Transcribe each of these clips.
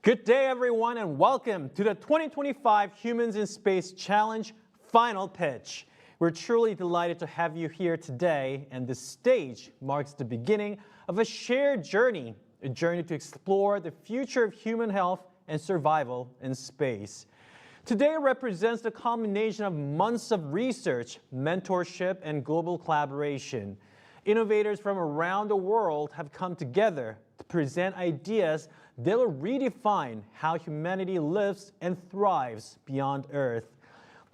Good day, everyone, and welcome to the 2025 Humans in Space Challenge Final Pitch. We're truly delighted to have you here today, and this stage marks the beginning of a shared journey, a journey to explore the future of human health and survival in space. Today represents the culmination of months of research, mentorship, and global collaboration. Innovators from around the world have come together to present ideas that will redefine how humanity lives and thrives beyond Earth.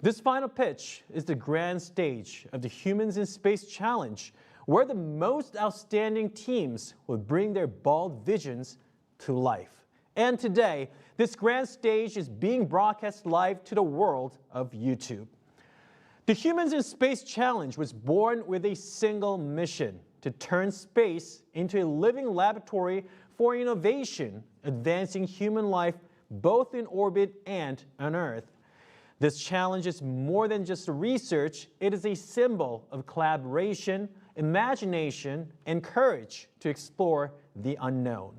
This final pitch is the grand stage of the Humans in Space Challenge, where the most outstanding teams will bring their bold visions to life. And today, this grand stage is being broadcast live to the world of YouTube. The Humans in Space Challenge was born with a single mission: to turn space into a living laboratory for innovation, advancing human life both in orbit and on Earth. This challenge is more than just research. It is a symbol of collaboration, imagination, and courage to explore the unknown.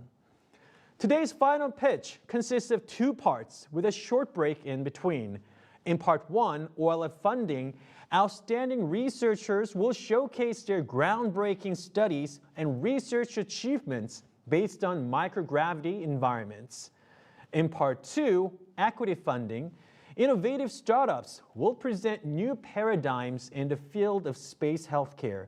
Today's final pitch consists of two parts with a short break in between. In part one, OLF funding, outstanding researchers will showcase their groundbreaking studies and research achievements based on microgravity environments. In part two, equity funding, innovative startups will present new paradigms in the field of space healthcare.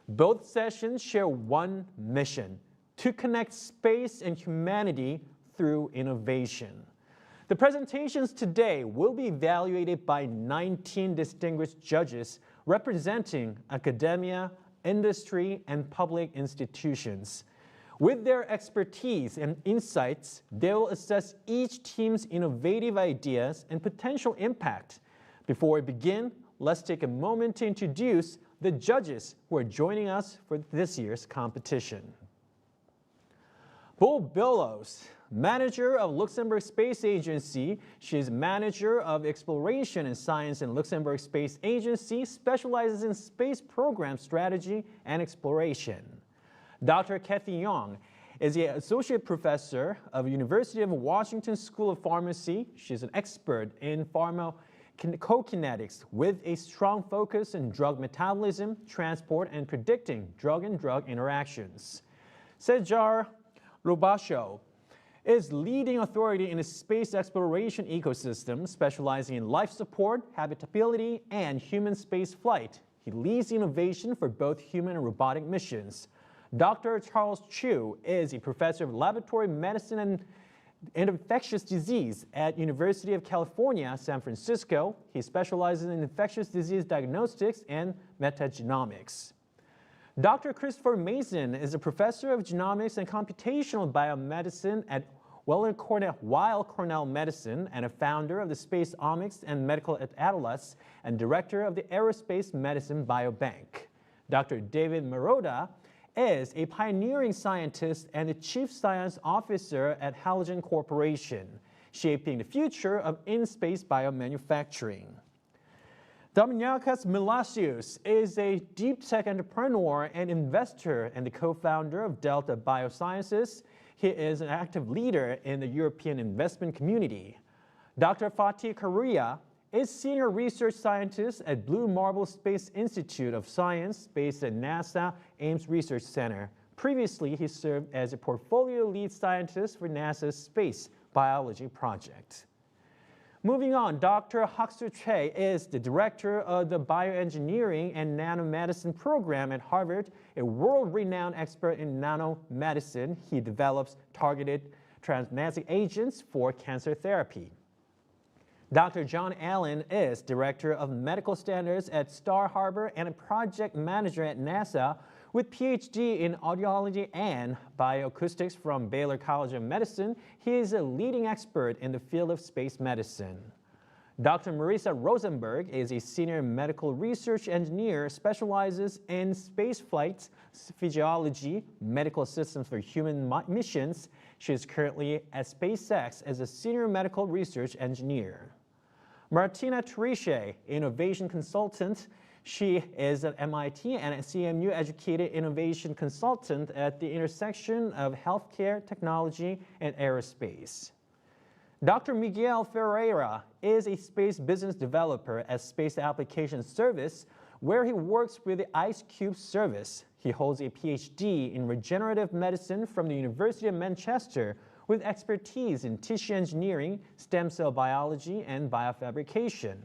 Both sessions share one mission: to connect space and humanity through innovation. The presentations today will be evaluated by 19 distinguished judges representing academia, industry, and public institutions. With their expertise and insights, they will assess each team's innovative ideas and potential impact. Before we begin, let's take a moment to introduce the judges who are joining us for this year's competition. Bo Billows, manager of Luxembourg Space Agency. She is manager of exploration and science in Luxembourg Space Agency, specializes in space program strategy and exploration. Dr. Kathy Young is the associate professor of University of Washington School of Pharmacy. She's an expert in pharmacokinetics with a strong focus in drug metabolism, transport, and predicting drug and drug interactions. Sejar Robasho is leading authority in the space exploration ecosystem, specializing in life support, habitability, and human space flight. He leads innovation for both human and robotic missions. Dr. Charles Chu is a professor of laboratory medicine and infectious disease at University of California, San Francisco. He specializes in infectious disease diagnostics and metagenomics. Dr. Christopher Mason is a professor of genomics and computational biomedicine at Weill Cornell Medicine and a founder of the Space Omics and Medical Atlas and director of the Aerospace Medicine Biobank. Dr. David Maroda is a pioneering scientist and the chief science officer at Halogen Corporation, shaping the future of in-space biomanufacturing. Dominikas Milasius is a deep tech entrepreneur and investor and the co-founder of Delta Biosciences. He is an active leader in the European investment community. Dr. Fatih Karuya is senior research scientist at Blue Marble Space Institute of Science based at NASA Ames Research Center. Previously, he served as a portfolio lead scientist for NASA's Space Biology Project. Moving on, Dr. Hoxer Che is the director of the Bioengineering and Nanomedicine program at Harvard, a world-renowned expert in nanomedicine. He develops targeted transmedic agents for cancer therapy. Dr. John Allen is Director of Medical Standards at Star Harbor and a project manager at NASA with PhD in audiology and bioacoustics from Baylor College of Medicine. He is a leading expert in the field of space medicine. Dr. Marisa Rosenberg is a senior medical research engineer, specializes in space flights, physiology, medical systems for human missions. She is currently at SpaceX as a senior medical research engineer. Martina Triche, innovation consultant. She is an MIT and a CMU educated innovation consultant at the intersection of healthcare, technology, and aerospace. Dr. Miguel Ferreira is a space business developer at Space Application Service, where he works with the IceCube service. He holds a PhD in regenerative medicine from the University of Manchester with expertise in tissue engineering, stem cell biology, and biofabrication.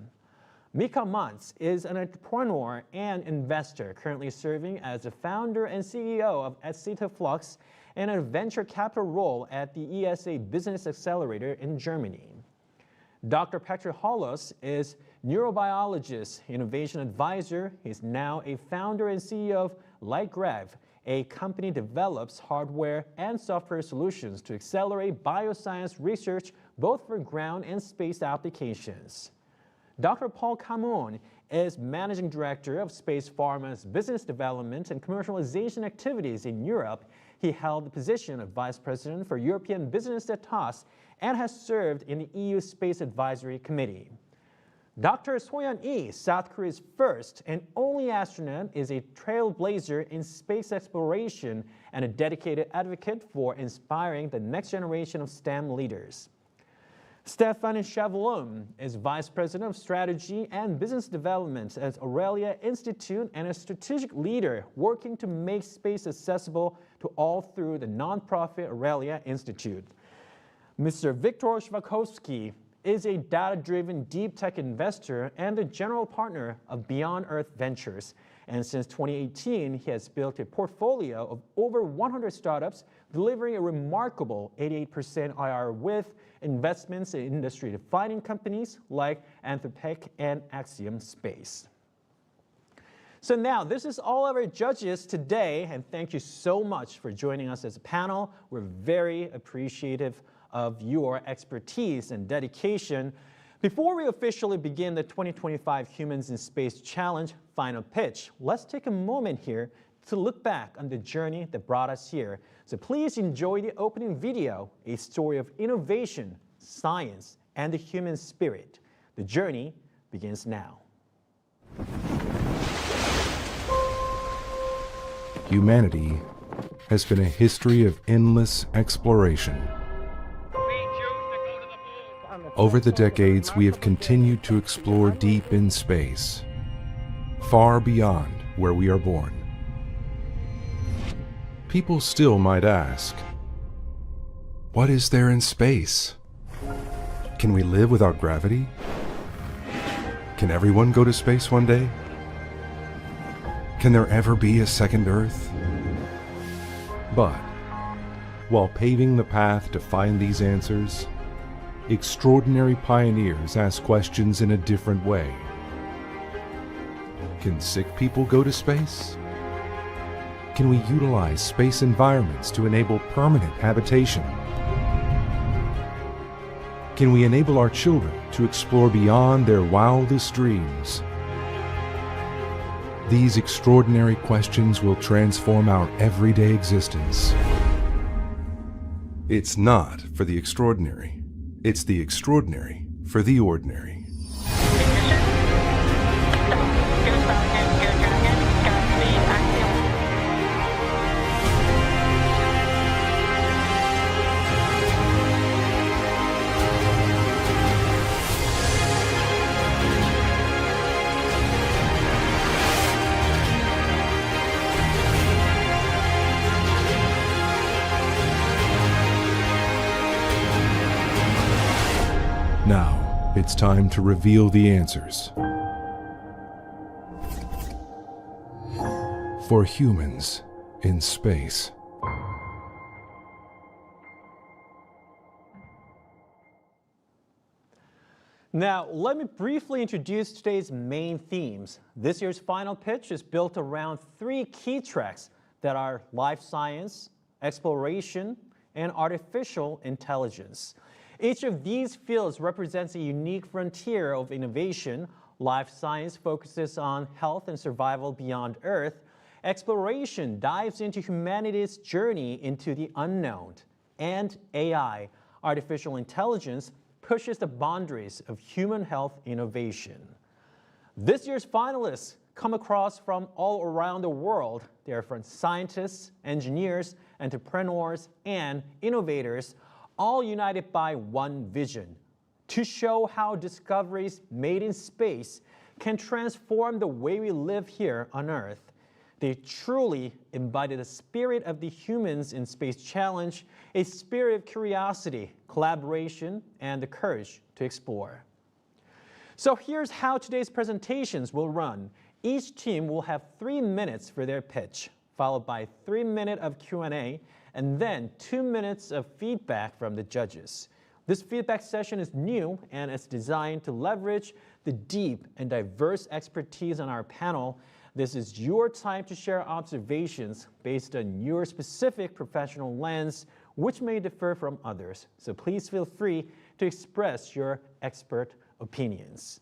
Mika Muntz is an entrepreneur and investor currently serving as the founder and CEO of Etcetaflux and a venture capital role at the ESA Business Accelerator in Germany. Dr. Petr Holos is neurobiologist, innovation advisor. He's now a founder and CEO of LightGrav, a company develops hardware and software solutions to accelerate bioscience research both for ground and space applications. Dr. Paul Camon is Managing Director of Space Pharma's Business Development and Commercialization Activities in Europe. He held the position of Vice President for European Business at TAS and has served in the EU Space Advisory Committee. Dr. Soyeon Lee, South Korea's first and only astronaut, is a trailblazer in space exploration and a dedicated advocate for inspiring the next generation of STEM leaders. Stefan Chavalon is Vice President of Strategy and Business Development at Aurelia Institute and a strategic leader working to make space accessible to all through the nonprofit Aurelia Institute. Mr. Viktor Shvakovsky is a data-driven deep tech investor and the general partner of Beyond Earth Ventures. And since 2018, he has built a portfolio of over 100 startups, delivering a remarkable 88% IRR with investments in industry-defining companies like Anthropic and Axiom Space. So now, this is all of our judges today, and thank you so much for joining us as a panel. We're very appreciative of your expertise and dedication. Before we officially begin the 2025 Humans in Space Challenge final pitch, let's take a moment here to look back on the journey that brought us here. So please enjoy the opening video, a story of innovation, science, and the human spirit. The journey begins now. Humanity has been a history of endless exploration. Over the decades, we have continued to explore deep in space, far beyond where we are born. People still might ask, what is there in space? Can we live without gravity? Can everyone go to space one day? Can there ever be a second Earth? But while paving the path to find these answers, extraordinary pioneers ask questions in a different way. Can sick people go to space? Can we utilize space environments to enable permanent habitation? Can we enable our children to explore beyond their wildest dreams? These extraordinary questions will transform our everyday existence. It's not for the extraordinary. It's the extraordinary for the ordinary. Now, it's time to reveal the answers. For humans in space. Now, let me briefly introduce today's main themes. This year's final pitch is built around 3 key tracks that are life science, exploration, and artificial intelligence. Each of these fields represents a unique frontier of innovation. Life science focuses on health and survival beyond Earth. Exploration dives into humanity's journey into the unknown. And AI, artificial intelligence, pushes the boundaries of human health innovation. This year's finalists come across from all around the world. They are from scientists, engineers, entrepreneurs, and innovators, all united by one vision: to show how discoveries made in space can transform the way we live here on Earth. They truly embody the spirit of the Humans in Space Challenge, a spirit of curiosity, collaboration, and the courage to explore. So here's how today's presentations will run. Each team will have 3 minutes for their pitch, followed by 3 minutes of Q&A, and then 2 minutes of feedback from the judges. This feedback session is new and it's designed to leverage the deep and diverse expertise on our panel. This is your time to share observations based on your specific professional lens, which may differ from others. So please feel free to express your expert opinions.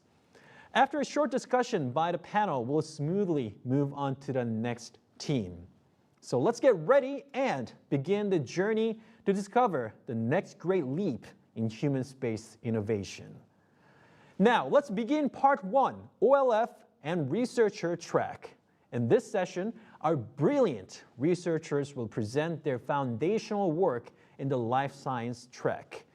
After a short discussion by the panel, we'll smoothly move on to the next team. So let's get ready and begin the journey to discover the next great leap in human space innovation. Now, let's begin part 1, OLF and researcher track. In this session, our brilliant researchers will present their foundational work in the life science track.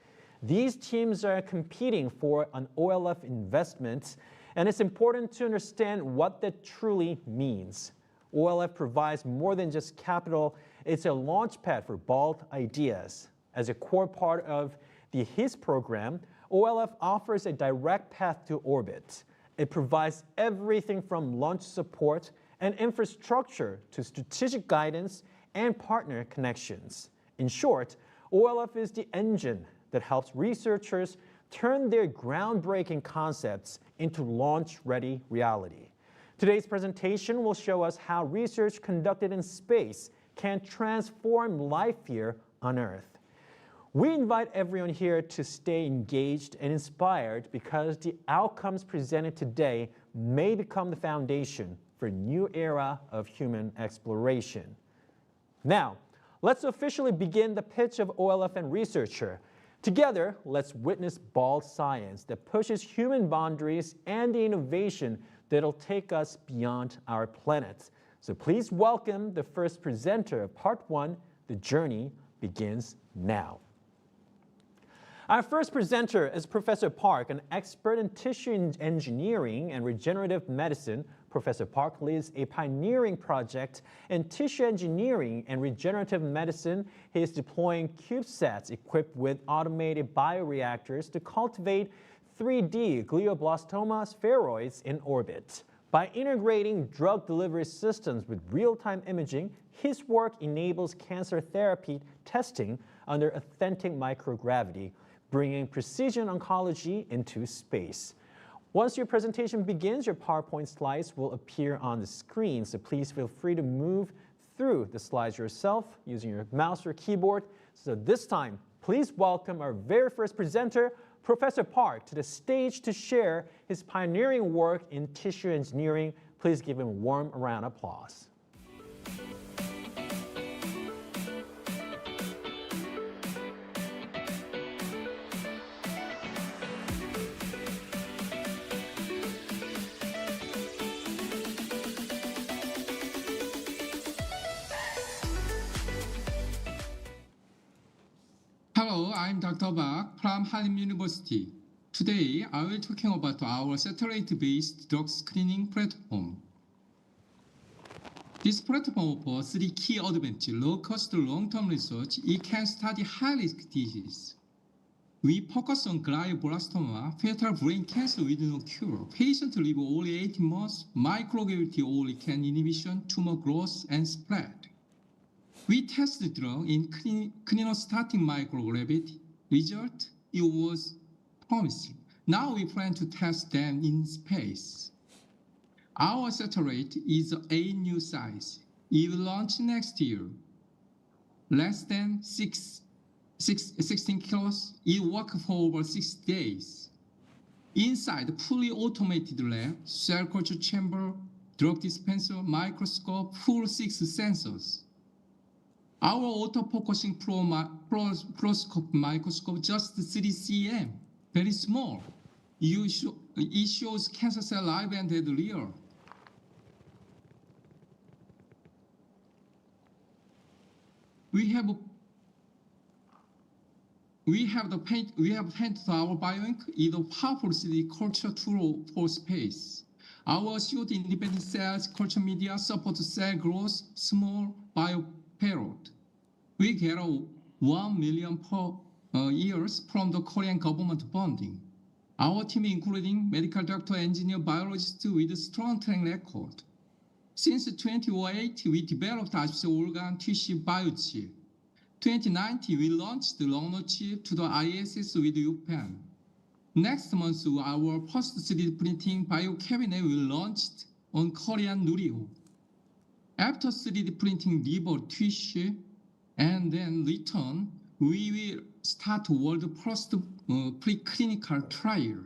These teams are competing for an OLF investment, and it's important to understand what that truly means. OLF provides more than just capital, it's a launchpad for bold ideas. As a core part of the HIS program, OLF offers a direct path to orbit. It provides everything from launch support and infrastructure to strategic guidance and partner connections. In short, OLF is the engine that helps researchers turn their groundbreaking concepts into launch-ready reality. Today's presentation will show us how research conducted in space can transform life here on Earth. We invite everyone here to stay engaged and inspired because the outcomes presented today may become the foundation for a new era of human exploration. Now, let's officially begin the pitch of OLF and researcher. Together, let's witness bold science that pushes human boundaries and the innovation that'll take us beyond our planet. So please welcome the first presenter of part 1, The Journey Begins Now. Our first presenter is Professor Park, an expert in tissue engineering and regenerative medicine. Professor Park leads a pioneering project in tissue engineering and regenerative medicine. He is deploying CubeSats equipped with automated bioreactors to cultivate 3D glioblastoma spheroids in orbit. By integrating drug delivery systems with real-time imaging, his work enables cancer therapy testing under authentic microgravity, bringing precision oncology into space. Once your presentation begins, your PowerPoint slides will appear on the screen, so please feel free to move through the slides yourself using your mouse or keyboard. So this time, please welcome our very first presenter, Professor Park, to the stage to share his pioneering work in tissue engineering. Please give him a warm round of applause. Hello, I'm Dr. Park from Hanyang University. Today, I will talking about our satellite-based drug screening platform. This platform offers 3 key advantages: low-cost, long-term research. It can study high-risk diseases. We focus on glioblastoma, fatal brain cancer with no cure. Patients live only 18 months. Microgravity only can inhibition tumor growth and spread. We tested the drug in crinostatic microgravity. Result, it was promising. Now we plan to test them in space. Our satellite is a new size. It will launch next year. Less than 16 kilos. It works for over 6 days. Inside, fully automated lab, cell culture chamber, drug dispenser, microscope, full 6 sensors. Our auto-focusing fluoroscope microscope just 3 cm, very small. It shows cancer cell live and dead real. We have we have painted our BioInk is a powerful 3D culture tool for space. Our CO2 independent cells culture media support cell growth, small bio payload. We get 1 million per years from the Korean government funding. Our team including medical doctor, engineer, biologist with strong track record. Since 2008, we developed artificial organ tissue biochip. 2019, we launched the Longno chip to the ISS with UPenn. Next month, our first 3D printing biocabinet will launch on Korean Nuriho. After 3D printing liver tissue and then return, we will start world first preclinical trial.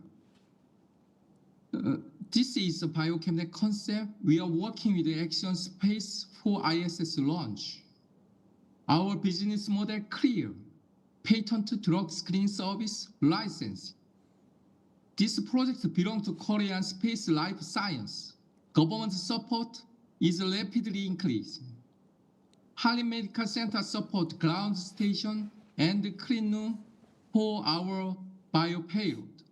This is a biocabinet concept. We are working with the Axion Space for ISS launch. Our business model clear: patent drug screen service license. This project belongs to Korean space life science. Government support is rapidly increasing. Hallin Medical Center support ground station and clean room for our bio payload.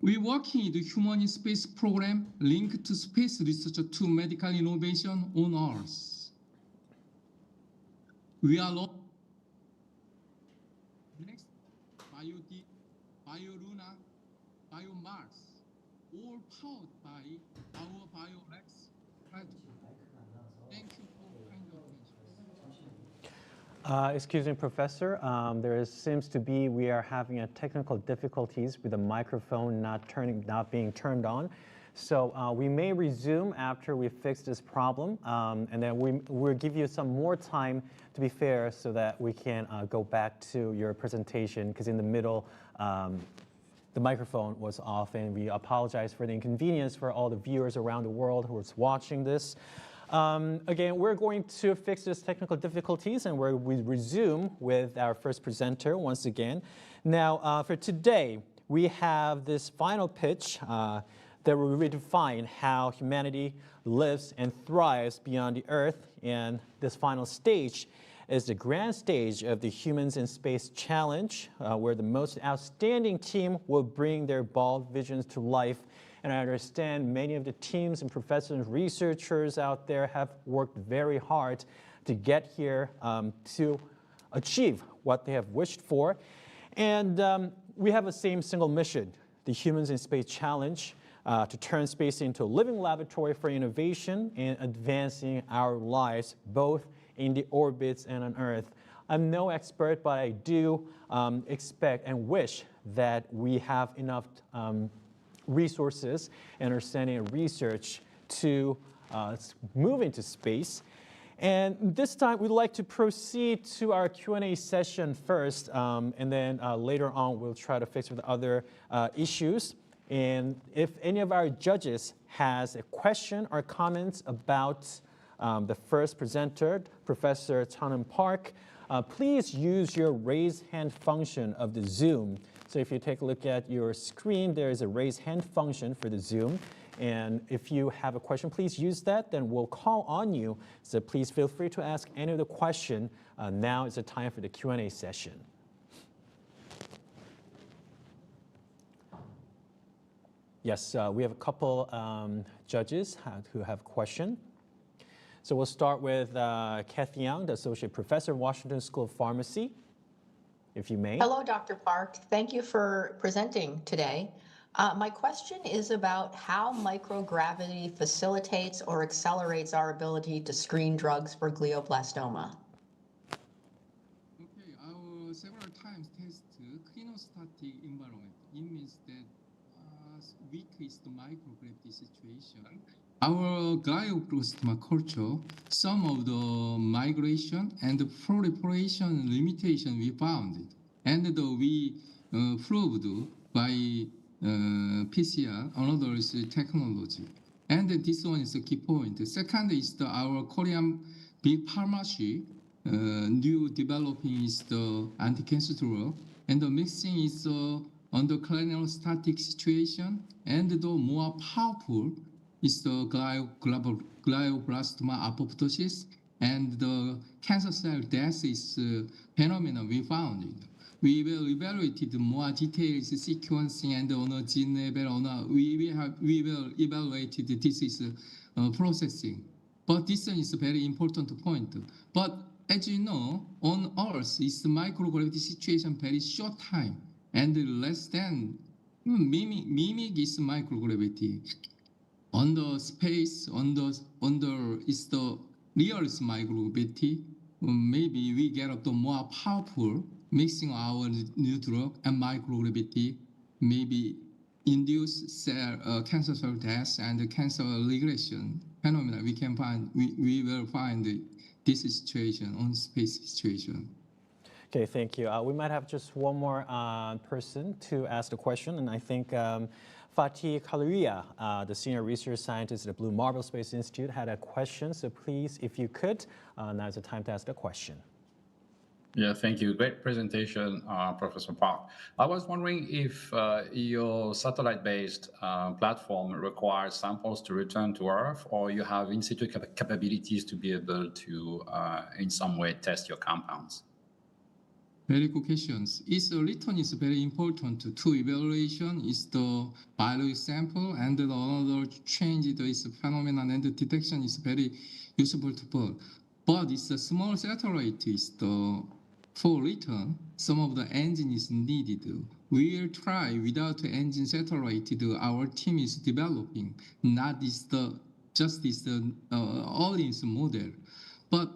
We working in the human in space program linked to space research to medical innovation on Earth. We are next BioLuna, BioMars, all powered by our BioRex platform. Thank you for kind attention. Excuse me, Professor. Seems to be we are having technical difficulties with the microphone not being turned on. So we may resume after we fix this problem, and then we'll give you some more time, to be fair, so that we can go back to your presentation, because in the middle, the microphone was off, and we apologize for the inconvenience for all the viewers around the world who is watching this. Again, we're going to fix these technical difficulties, and we resume with our first presenter once again. Now, for today, we have this final pitch that will redefine how humanity lives and thrives beyond the Earth. And this final stage is the grand stage of the Humans in Space Challenge, where the most outstanding team will bring their bold visions to life. And I understand many of the teams and professors and researchers out there have worked very hard to get here to achieve what they have wished for. And we have the same single mission, the Humans in Space Challenge, to turn space into a living laboratory for innovation and advancing our lives, both in the orbits and on Earth. I'm no expert, but I do expect and wish that we have enough resources, understanding, and research to move into space. And this time, we'd like to proceed to our Q&A session first, and then later on, we'll try to fix with other issues. And if any of our judges has a question or comments about the first presenter, Professor Chanun Park, please use your raise hand function of the Zoom. So if you take a look at your screen, there is a raise hand function for the Zoom. And if you have a question, please use that, then we'll call on you. So please feel free to ask any of the question. Now is the time for the Q&A session. Yes, we have a couple judges who have a question. So we'll start with Kathy Young, the Associate Professor of Washington School of Pharmacy, if you may. Hello, Dr. Park. Thank you for presenting today. My question is about how microgravity facilitates or accelerates our ability to screen drugs for glioblastoma. Okay, our several times test clinostatic environment. It means that weak is the microgravity situation. Our glioblastoma culture, some of the migration and the proliferation limitation we found, and we proved by PCR, another is technology. And this one is a key point. The second is our Korean big pharmacy, new developing is the anti-cancer drug, and the mixing is under clinostatic situation, and the more powerful is the glioblastoma apoptosis and the cancer cell death is phenomenon we found. We will evaluate more details, sequencing, and on a gene level. We will evaluate the disease processing. But this is a very important point. But as you know, on Earth, is the microgravity situation very short time and less than mimic is microgravity. On the space, on the is the realist microgravity. Maybe we get up the more powerful mixing our new drug and microgravity, maybe induce cancer cell death and cancer regression phenomena. We will find this situation on space situation. Okay, thank you. We might have just one more person to ask the question, and I think Fatih Kaluria, the senior research scientist at the Blue Marble Space Institute, had a question. So please, if you could, now's the time to ask the question. Yeah, thank you. Great presentation, Professor Park. I was wondering if your satellite-based platform requires samples to return to Earth, or you have in situ capabilities to be able to, in some way, test your compounds. Very good questions. Its return is very important to evaluation. Is the biologic sample and the another change is phenomenon and the detection is very useful to both. But it's a small satellite is the for return, some of the engine is needed. We'll try without the engine satellite. Our team is developing, not just this audience model. But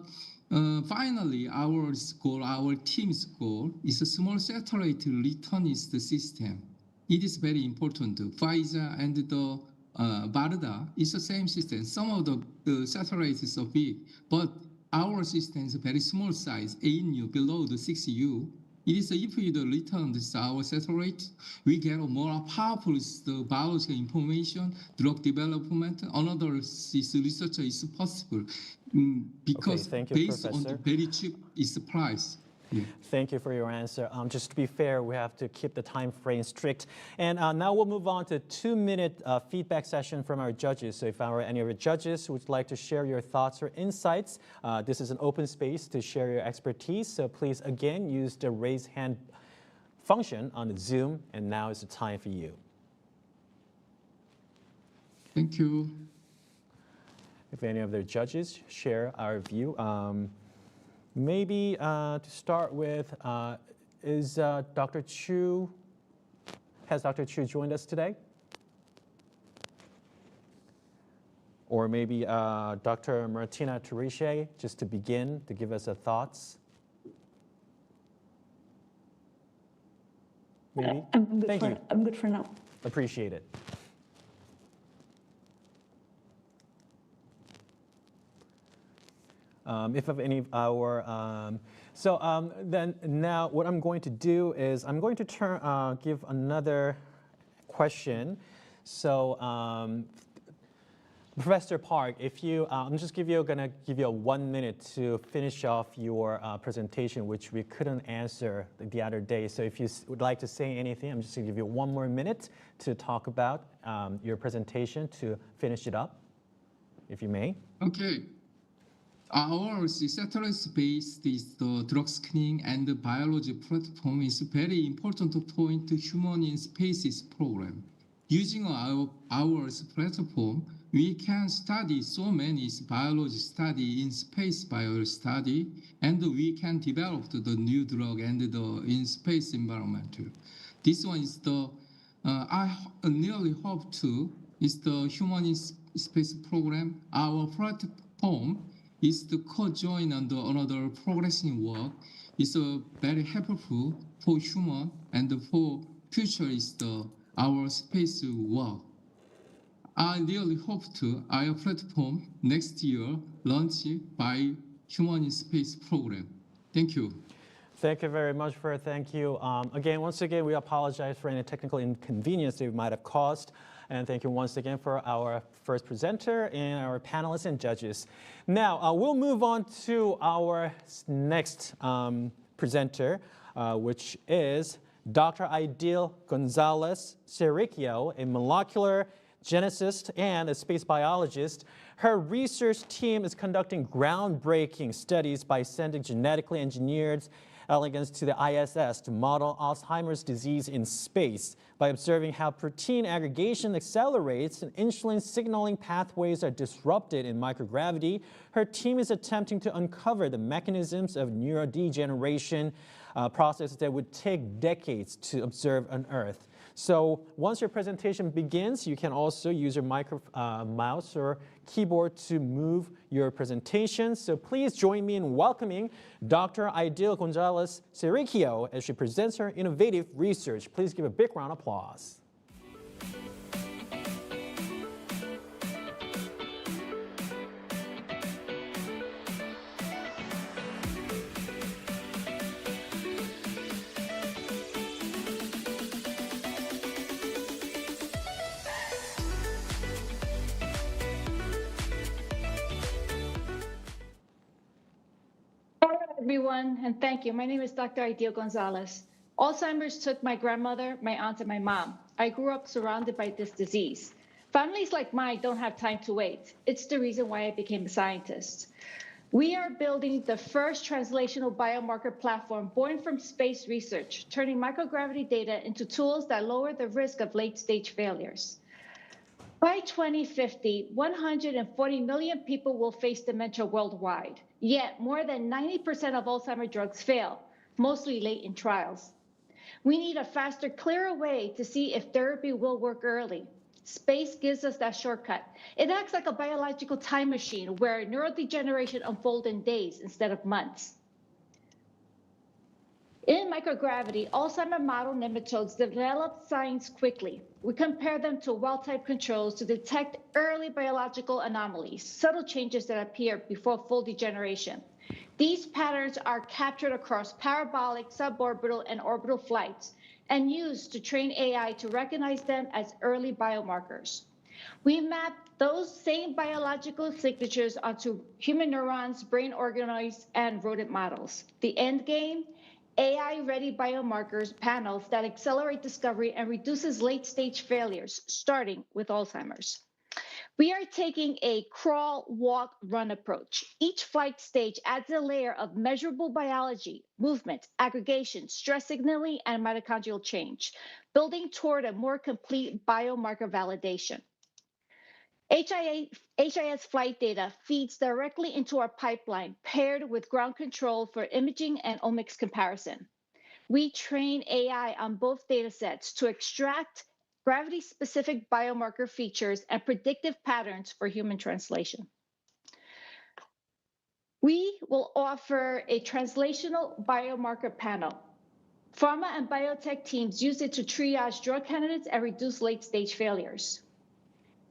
finally, our team's goal is a small satellite return is the system. It is very important. Pfizer and the BARDA is the same system. Some of the satellites are big, but our system is a very small size, 8U below the 6U. It is if we return this our satellite, we get a more powerful biological information, drug development. Another research is possible because Okay, thank you, based Professor. on the very cheap is the price. Yeah. Thank you for your answer. Just to be fair, we have to keep the time frame strict. And now we'll move on to a 2-minute feedback session from our judges. So if any of our judges would like to share your thoughts or insights, this is an open space to share your expertise. So please, again, use the raise hand function on the Zoom. And now is the time for you. Thank you. If any of the judges share our view. Maybe to start with, is Dr. Chu, has Dr. Chu joined us today? Or maybe Dr. Martina Teriche, just to begin, to give us her thoughts? Maybe? I'm good for now. Appreciate it. If of any of our, then now what I'm going to do is I'm going to give another question. So Professor Park, if you, I'm just gonna give you a 1 minute to finish off your presentation, which we couldn't answer the other day. So if you would like to say anything, I'm just gonna give you 1 more minute to talk about your presentation to finish it up, if you may. Okay. Our satellite-based the drug screening and the biology platform is a very important point to Human in Spaces program. Using our platform, we can study so many biology study in space biology study, and we can develop the new drug and the in space environment. This one is the I nearly hope to is the Human in Space program. Our platform is the co-join and another progressing work is very helpful for human and for future is our space work. I really hope to our platform next year launch by Human in Space program. Thank you. Thank you very much for thank you. Once again, we apologize for any technical inconvenience that we might have caused. And thank you once again for our first presenter and our panelists and judges. Now, we'll move on to our next presenter, which is Dr. Aidil Gonzalez Cerricchio, a molecular geneticist and a space biologist. Her research team is conducting groundbreaking studies by sending genetically engineered elegans to the ISS to model Alzheimer's disease in space. By observing how protein aggregation accelerates and insulin signaling pathways are disrupted in microgravity, her team is attempting to uncover the mechanisms of neurodegeneration, processes that would take decades to observe on Earth. So once your presentation begins, you can also use your mouse or keyboard to move your presentation. So please join me in welcoming Dr. Ideal Gonzalez Cericchio as she presents her innovative research. Please give a big round of applause. Everyone, and thank you. My name is Dr. Ideal Gonzalez. Alzheimer's took my grandmother, my aunt, and my mom. I grew up surrounded by this disease. Families like mine don't have time to wait. It's the reason why I became a scientist. We are building the first translational biomarker platform born from space research, turning microgravity data into tools that lower the risk of late-stage failures. By 2050, 140 million people will face dementia worldwide. Yet, more than 90% of Alzheimer's drugs fail, mostly late in trials. We need a faster, clearer way to see if therapy will work early. Space gives us that shortcut. It acts like a biological time machine where neurodegeneration unfolds in days instead of months. In microgravity, Alzheimer's model nematodes develop signs quickly. We compare them to wild-type controls to detect early biological anomalies, subtle changes that appear before full degeneration. These patterns are captured across parabolic, suborbital, and orbital flights and used to train AI to recognize them as early biomarkers. We map those same biological signatures onto human neurons, brain organoids, and rodent models. The end game? AI-ready biomarkers panels that accelerate discovery and reduces late-stage failures, starting with Alzheimer's. We are taking a crawl, walk, run approach. Each flight stage adds a layer of measurable biology, movement, aggregation, stress signaling, and mitochondrial change, building toward a more complete biomarker validation. HIS flight data feeds directly into our pipeline, paired with ground control for imaging and omics comparison. We train AI on both data sets to extract gravity-specific biomarker features and predictive patterns for human translation. We will offer a translational biomarker panel. Pharma and biotech teams use it to triage drug candidates and reduce late-stage failures.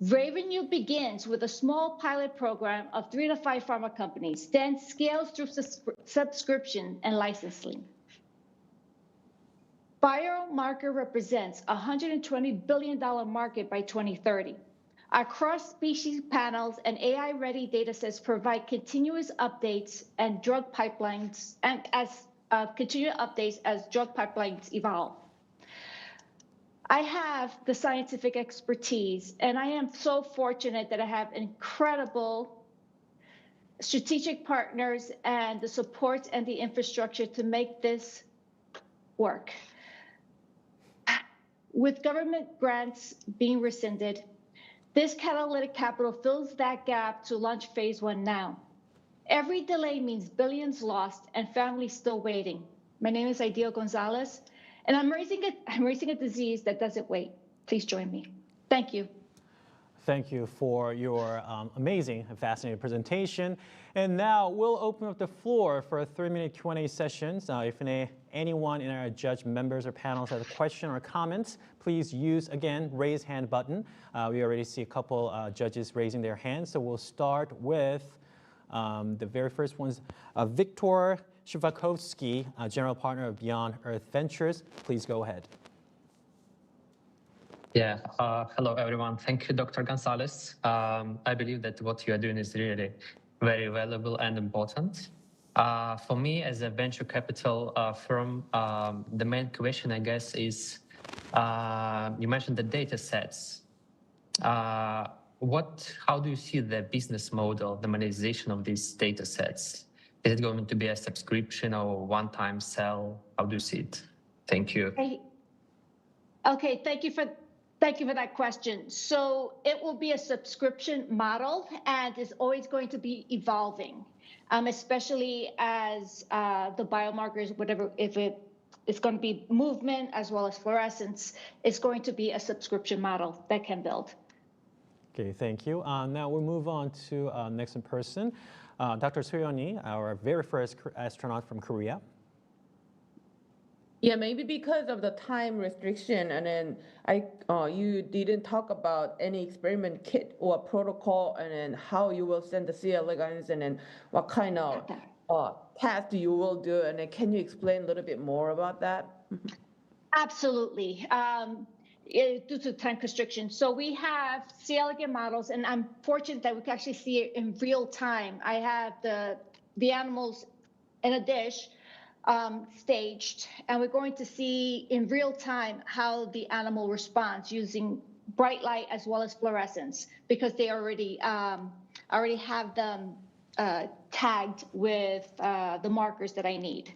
Revenue begins with a small pilot program of 3 to 5 pharma companies, then scales through subscription and licensing. Biomarker represents a $120 billion market by 2030. Our cross-species panels and AI-ready datasets provide continuous updates and drug pipelines, and continuous updates as drug pipelines evolve. I have the scientific expertise, and I am so fortunate that I have incredible strategic partners and the support and the infrastructure to make this work. With government grants being rescinded, this catalytic capital fills that gap to launch phase 1 now. Every delay means billions lost and families still waiting. My name is Ideal Gonzalez, and I'm raising a disease that doesn't wait. Please join me. Thank you. Thank you for your amazing and fascinating presentation. And now we'll open up the floor for a 3-minute Q&A session. Now, if anyone in our judge members or panels has a question or comment, please use, again, raise hand button. We already see a couple judges raising their hands. So we'll start with the very first one, Victor Shivakovsky, General Partner of Beyond Earth Ventures. Please go ahead. Yeah, hello everyone. Thank you, Dr. Gonzalez. I believe that what you are doing is really very valuable and important. For me, as a venture capital firm, the main question, I guess, is you mentioned the data sets. How do you see the business model, the monetization of these data sets? Is it going to be a subscription or one-time sell? How do you see it? Thank you. Okay, thank you for that question. So it will be a subscription model and is always going to be evolving, especially as the biomarkers, whatever, if it's going to be movement as well as fluorescence, it's going to be a subscription model that can build. Okay, thank you. Now we'll move on to next in person, Dr. Soyeon-Lee, our very first astronaut from Korea. Yeah, maybe because of the time restriction, and then you didn't talk about any experiment kit or protocol, and then how you will send the C elegans, and then what kind of test you will do, and then can you explain a little bit more about that? Absolutely. Due to time constriction. So we have C. elegans models, and I'm fortunate that we can actually see it in real time. I have the animals in a dish staged, and we're going to see in real time how the animal responds using bright light as well as fluorescence, because they already have them tagged with the markers that I need.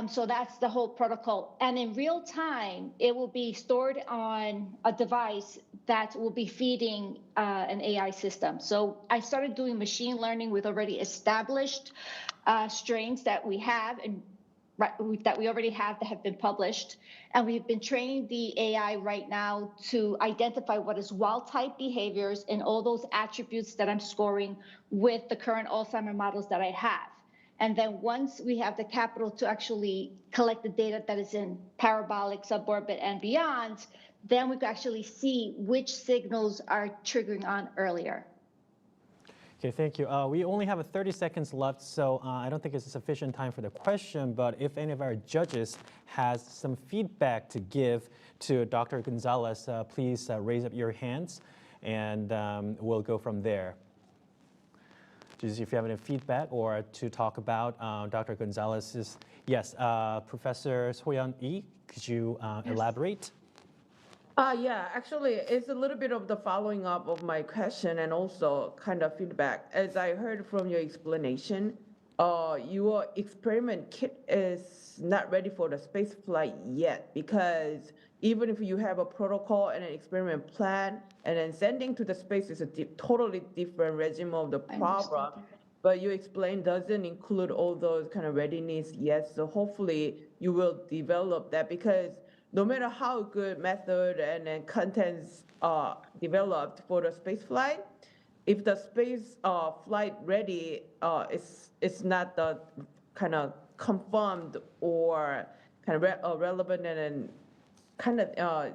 So that's the whole protocol. And in real time, it will be stored on a device that will be feeding an AI system. So I started doing machine learning with already established strains that we have and that we already have that have been published. And we've been training the AI right now to identify what is wild-type behaviors and all those attributes that I'm scoring with the current Alzheimer models that I have. And then once we have the capital to actually collect the data that is in parabolic, suborbit, and beyond, then we can actually see which signals are triggering on earlier. Okay, thank you. We only have 30 seconds left, so I don't think it's sufficient time for the question, but if any of our judges has some feedback to give to Dr. Gonzalez, please raise up your hands, and we'll go from there. Just if you have any feedback or to talk about Dr. Gonzalez's, yes, Professor Soyeon-Lee, could you elaborate? Yeah, actually, it's a little bit of the following up of my question and also kind of feedback. As I heard from your explanation, your experiment kit is not ready for the space flight yet, because even if you have a protocol and an experiment plan, and then sending to the space is a totally different regime of the problem. But you explained doesn't include all those kind of readiness yet. So hopefully you will develop that, because no matter how good method and then contents are developed for the space flight, if the space flight ready it's not the kind of confirmed or kind of relevant and kind of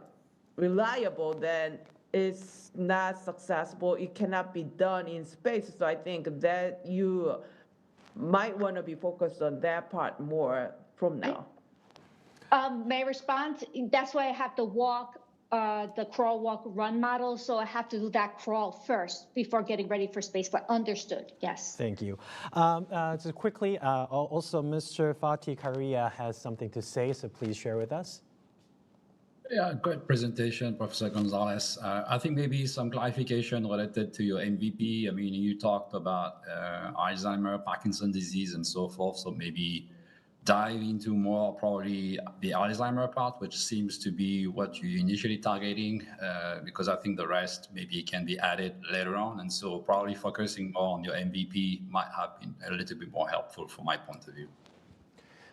reliable, then it's not successful. It cannot be done in space. So I think that you might want to be focused on that part more from now. May I respond? That's why I have to walk the crawl, walk, run model. So I have to do that crawl first before getting ready for spaceflight. Understood. Yes. Thank you. Just quickly, also Mr. Fatih Karia has something to say, so please share with us. Yeah, great presentation, Professor Gonzalez. I think maybe some clarification related to your MVP. I mean, you talked about Alzheimer, Parkinson's disease, and so forth. So maybe dive into more probably the Alzheimer part, which seems to be what you're initially targeting, because I think the rest maybe can be added later on. And so probably focusing more on your MVP might have been a little bit more helpful from my point of view.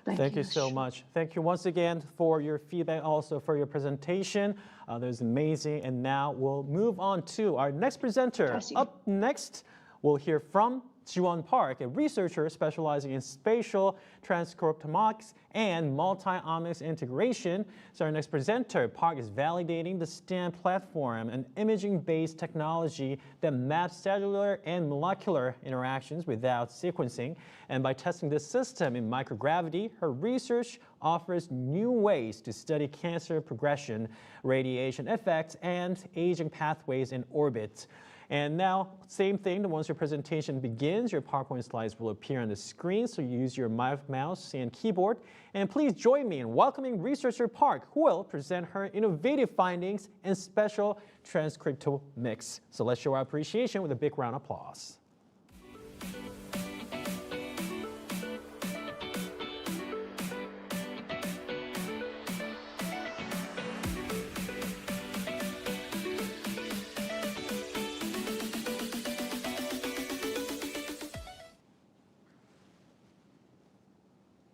Thank you so much. Thank you once again for your feedback, also for your presentation. That was amazing. And now we'll move on to our next presenter. Up next, we'll hear from Jiwon Park, a researcher specializing in spatial transcriptomics and multi-omics integration. So our next presenter, Park, is validating the STAN platform, an imaging-based technology that maps cellular and molecular interactions without sequencing. And by testing this system in microgravity, her research offers new ways to study cancer progression, radiation effects, and aging pathways in orbit. And now, same thing, once your presentation begins, your PowerPoint slides will appear on the screen, so you use your mouse and keyboard. And please join me in welcoming researcher Park, who will present her innovative findings and special transcriptomics. So let's show our appreciation with a big round of applause.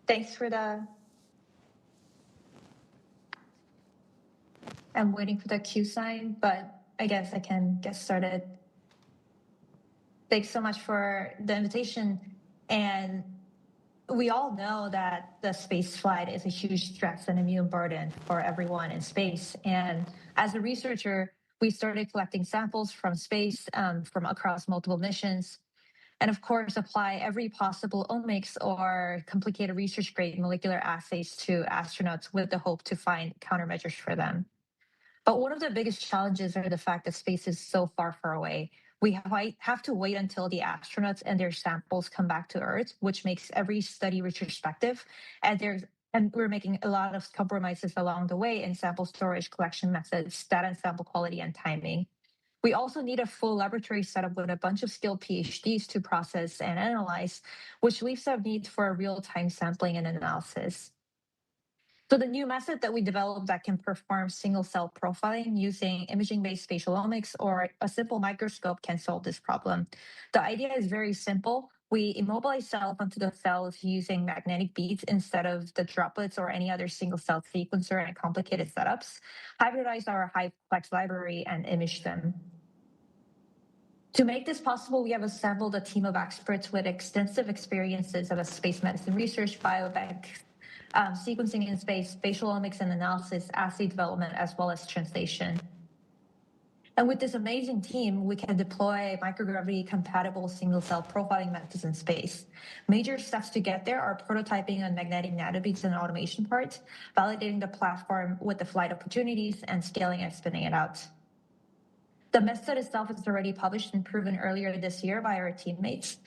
Thanks for the. I'm waiting for the Q sign, but I guess I can get started. Thanks so much for the invitation. And we all know that the space flight is a huge stress and immune burden for everyone in space. And as a researcher, we started collecting samples from space from across multiple missions. And of course, apply every possible omics or complicated research-grade molecular assays to astronauts with the hope to find countermeasures for them. But one of the biggest challenges are the fact that space is so far, far away. We have to wait until the astronauts and their samples come back to Earth, which makes every study retrospective. And we're making a lot of compromises along the way in sample storage, collection methods, data and sample quality, and timing. We also need a full laboratory setup with a bunch of skilled PhDs to process and analyze, which leaves a need for real-time sampling and analysis. So the new method that we developed that can perform single-cell profiling using imaging-based spatial omics or a simple microscope can solve this problem. The idea is very simple. We immobilize cells onto the cells using magnetic beads instead of the droplets or any other single-cell sequencer and complicated setups, hybridize our high-plex library, and image them. To make this possible, we have assembled a team of experts with extensive experiences of space medicine research, biobank, sequencing in space, spatial omics and analysis, assay development, as well as translation. And with this amazing team, we can deploy microgravity-compatible single-cell profiling methods in space. Major steps to get there are prototyping on magnetic nanobeads and automation parts, validating the platform with the flight opportunities, and scaling and spinning it out. The method itself is already published and proven earlier this year by our teammates.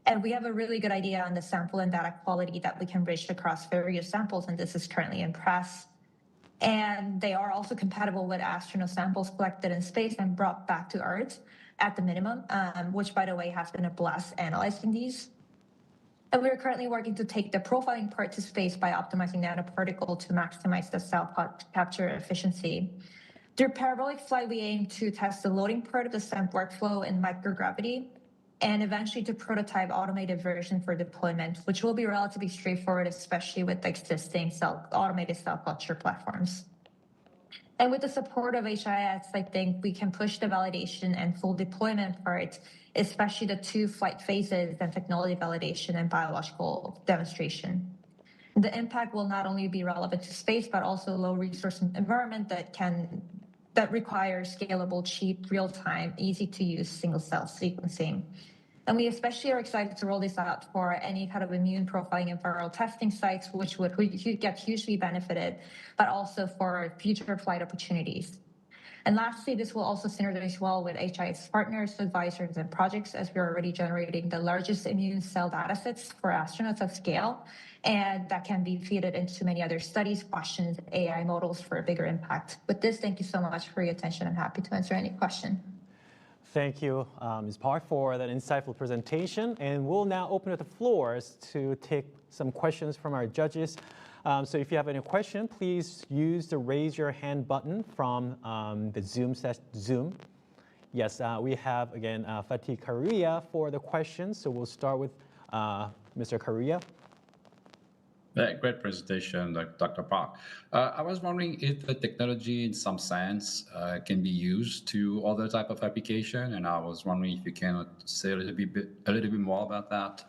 And we have a really good idea on the sample and data quality that we can reach across various samples, and this is currently in press. And they are also compatible with astronaut samples collected in space and brought back to Earth at the minimum, which, by the way, has been a blast analyzing these. And we're currently working to take the profiling part to space by optimizing nanoparticle to maximize the cell capture efficiency. Through parabolic flight, we aim to test the loading part of the SEMP workflow in microgravity, and eventually to prototype automated version for deployment, which will be relatively straightforward, especially with the existing automated cell culture platforms. And with the support of HIS, I think we can push the validation and full deployment part, especially the 2 flight phases and technology validation and biological demonstration. The impact will not only be relevant to space, but also low resource environment that requires scalable, cheap, real-time, easy-to-use single-cell sequencing. And we especially are excited to roll this out for any kind of immune profiling and viral testing sites, which would get hugely benefited, but also for future flight opportunities. And lastly, this will also synergize well with HIS partners, advisors, and projects, as we're already generating the largest immune cell datasets for astronauts at scale, and that can be fed into many other studies, questions, AI models for a bigger impact. With this, thank you so much for your attention. I'm happy to answer any question. Thank you, Ms. Park, for that insightful presentation. And we'll now open up the floors to take some questions from our judges. So if you have any question, please use the raise your hand button from the Zoom. Yes, we have, again, Fatih Karuya for the questions. So we'll start with Mr. Karuya. Yeah, great presentation, Dr. Park. I was wondering if the technology, in some sense, can be used to other type of application, and I was wondering if you can say a little bit more about that.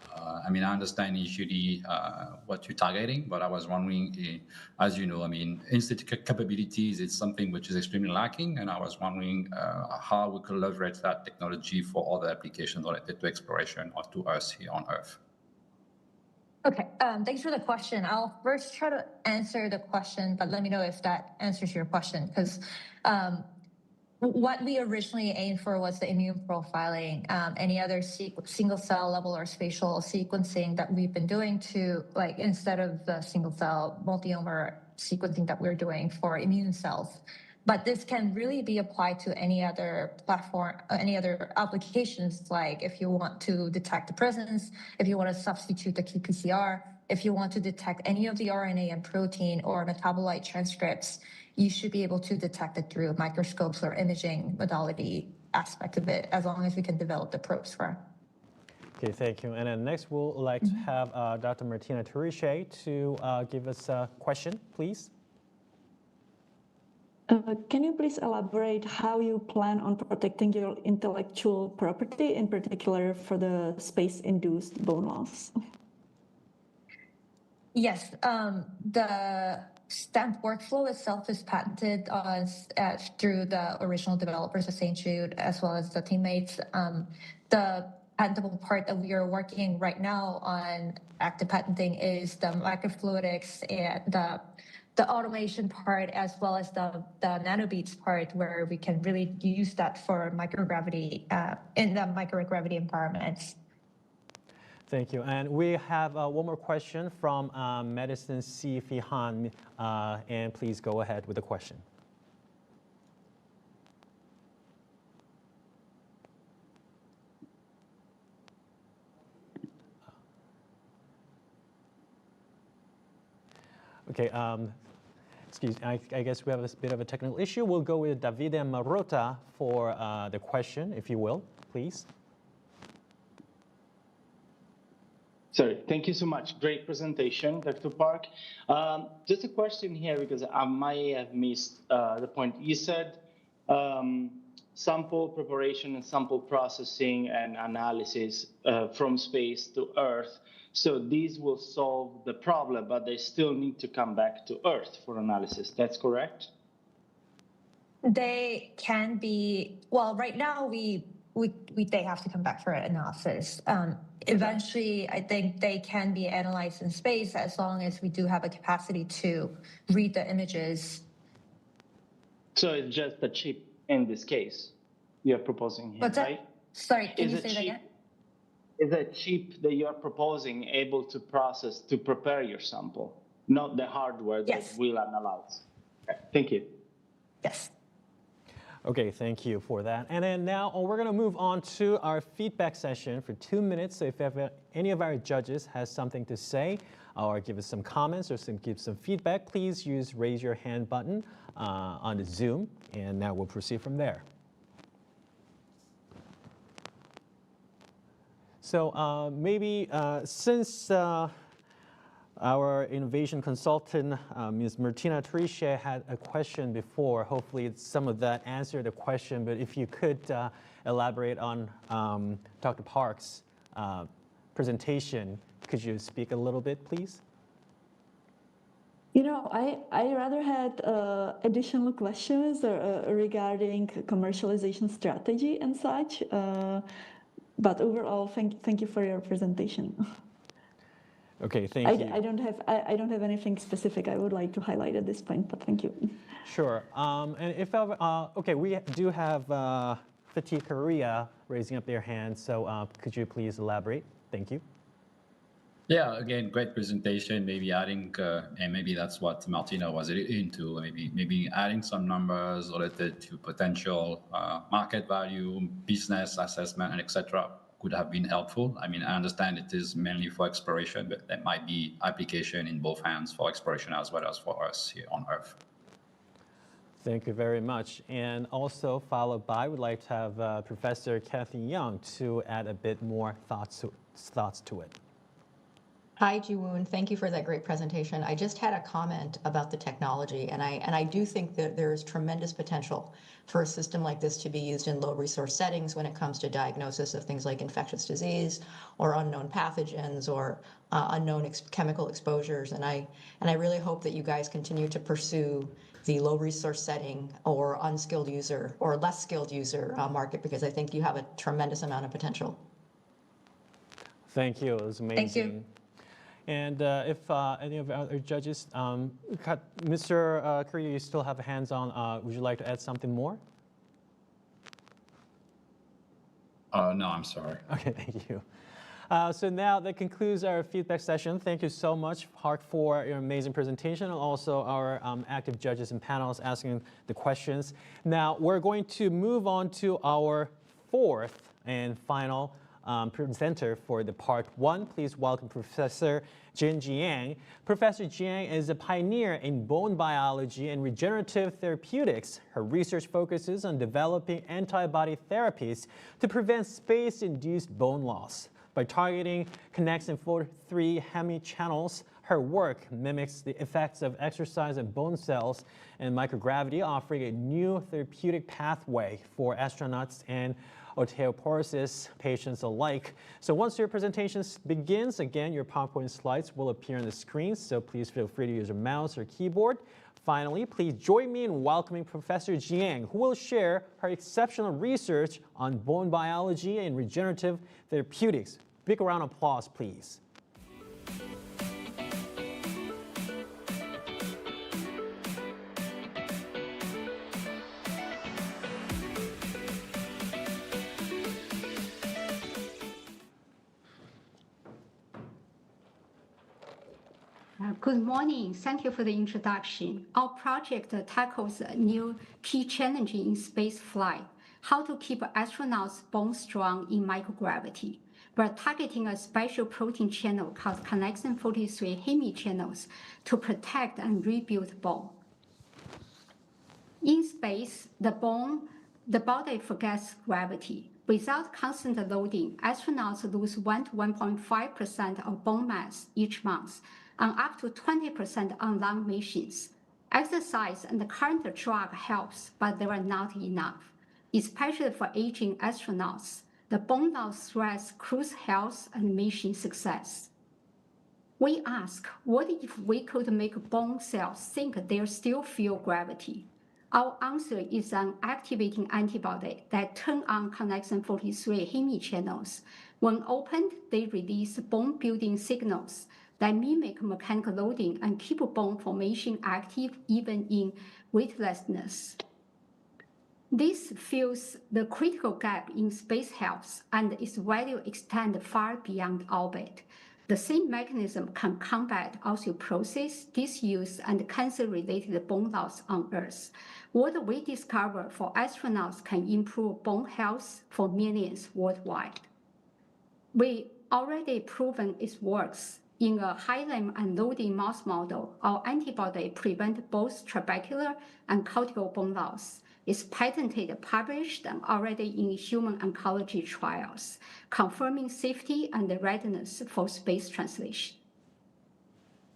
I mean, I understand usually what you're targeting, but I was wondering, as you know, I mean, institute capabilities is something which is extremely lacking, and I was wondering how we could leverage that technology for other applications related to exploration or to us here on Earth. Okay, thanks for the question. I'll first try to answer the question, but let me know if that answers your question, because what we originally aimed for was the immune profiling. Any other single cell level or spatial sequencing that we've been doing to, like, instead of the single cell multi-omer sequencing that we're doing for immune cells. But this can really be applied to any other platform, any other applications, like if you want to detect the presence, if you want to substitute the qPCR, if you want to detect any of the RNA and protein or metabolite transcripts, you should be able to detect it through microscopes or imaging modality aspect of it, as long as we can develop the probes for. Okay, thank you. And then next, we'll like to have Dr. Martina Teriche to give us a question, please. Can you please elaborate how you plan on protecting your intellectual property, in particular for the space-induced bone loss? Yes, the STAMP workflow itself is patented through the original developers of St. Jude, as well as the teammates. The patentable part that we are working right now on active patenting is the microfluidics and the automation part, as well as the nanobeads part, where we can really use that for microgravity in the microgravity environments. Thank you. And we have one more question from Medicine C. Fihan, and please go ahead with the question. Okay, excuse me, I guess we have a bit of a technical issue. We'll go with Davide Marotta for the question, if you will, please. Sorry, thank you so much. Great presentation, Dr. Park. Just a question here, because I might have missed the point. You said sample preparation and sample processing and analysis from space to Earth. So these will solve the problem, but they still need to come back to Earth for analysis. That's correct? They can be, well, right now they have to come back for analysis. Eventually, I think they can be analyzed in space, as long as we do have a capacity to read the images. So it's just a chip in this case you're proposing here, right? Sorry, can you say that again? Is a chip that you're proposing able to process, to prepare your sample, not the hardware that will analyze? Okay, thank you. Yes. Okay, thank you for that. And then now we're going to move on to our feedback session for 2 minutes. So if any of our judges has something to say or give us some comments or give some feedback, please use raise your hand button on the Zoom, and now we'll proceed from there. So maybe since our innovation consultant, Ms. Martina Teriche, had a question before, hopefully some of that answered the question, but if you could elaborate on Dr. Park's presentation, could you speak a little bit, please? You know, I rather had additional questions regarding commercialization strategy and such. But overall, thank you for your presentation. Okay, thank you. I don't have anything specific I would like to highlight at this point, but thank you. Sure. And if okay, we do have Fatih Korea raising up their hand. So could you please elaborate? Thank you. Yeah, again, great presentation. Maybe adding, and maybe that's what Martina was into. Maybe adding some numbers related to potential market value, business assessment, and etc. could have been helpful. I mean, I understand it is mainly for exploration, but there might be application in both hands for exploration as well as for us here on Earth. Thank you very much. And also followed by, we'd like to have Professor Kathy Young to add a bit more thoughts to it. Hi, Ji-woon. Thank you for that great presentation. I just had a comment about the technology, and I do think that there is tremendous potential for a system like this to be used in low resource settings when it comes to diagnosis of things like infectious disease or unknown pathogens or unknown chemical exposures. And I really hope that you guys continue to pursue the low resource setting or unskilled user or less skilled user market, because I think you have a tremendous amount of potential. Thank you. It was amazing. Thank you. And if any of our other judges, Mr. Korea, you still have hands on. Would you like to add something more? No, I'm sorry. Okay, thank you. So now that concludes our feedback session. Thank you so much, Park, for your amazing presentation, and also our active judges and panels asking the questions. Now we're going to move on to our fourth and final presenter for the part one. Please welcome Professor Jin Jiang. Professor Jiang is a pioneer in bone biology and regenerative therapeutics. Her research focuses on developing antibody therapies to prevent space-induced bone loss. By targeting connexin 43 hemichannels, her work mimics the effects of exercise on bone cells and microgravity, offering a new therapeutic pathway for astronauts and osteoporosis patients alike. So once your presentation begins, again, your PowerPoint slides will appear on the screen, so please feel free to use your mouse or keyboard. Finally, please join me in welcoming Professor Jiang, who will share her exceptional research on bone biology and regenerative therapeutics. Big round of applause, please. Good morning. Thank you for the introduction. Our project tackles a new key challenge in space flight: how to keep astronauts' bones strong in microgravity. We're targeting a special protein channel called connexin 43 hemichannels to protect and rebuild bone. In space, the body forgets gravity. Without constant loading, astronauts lose 1 to 1.5% of bone mass each month, and up to 20% on long missions. Exercise and the current drug helps, but they are not enough. Especially for aging astronauts, the bone loss threats crew health and mission success. We ask, what if we could make bone cells think they still feel gravity? Our answer is an activating antibody that turn on connexin 43 hemichannels. When opened, they release bone-building signals that mimic mechanical loading and keep bone formation active even in weightlessness. This fills the critical gap in space health, and its value extends far beyond orbit. The same mechanism can combat osteoporosis, disuse, and cancer-related bone loss on Earth. What we discover for astronauts can improve bone health for millions worldwide. We already proven it works. In a high-limb unloading mouse model, our antibody prevents both trabecular and cortical bone loss. It's patented, published, and already in human oncology trials, confirming safety and readiness for space translation.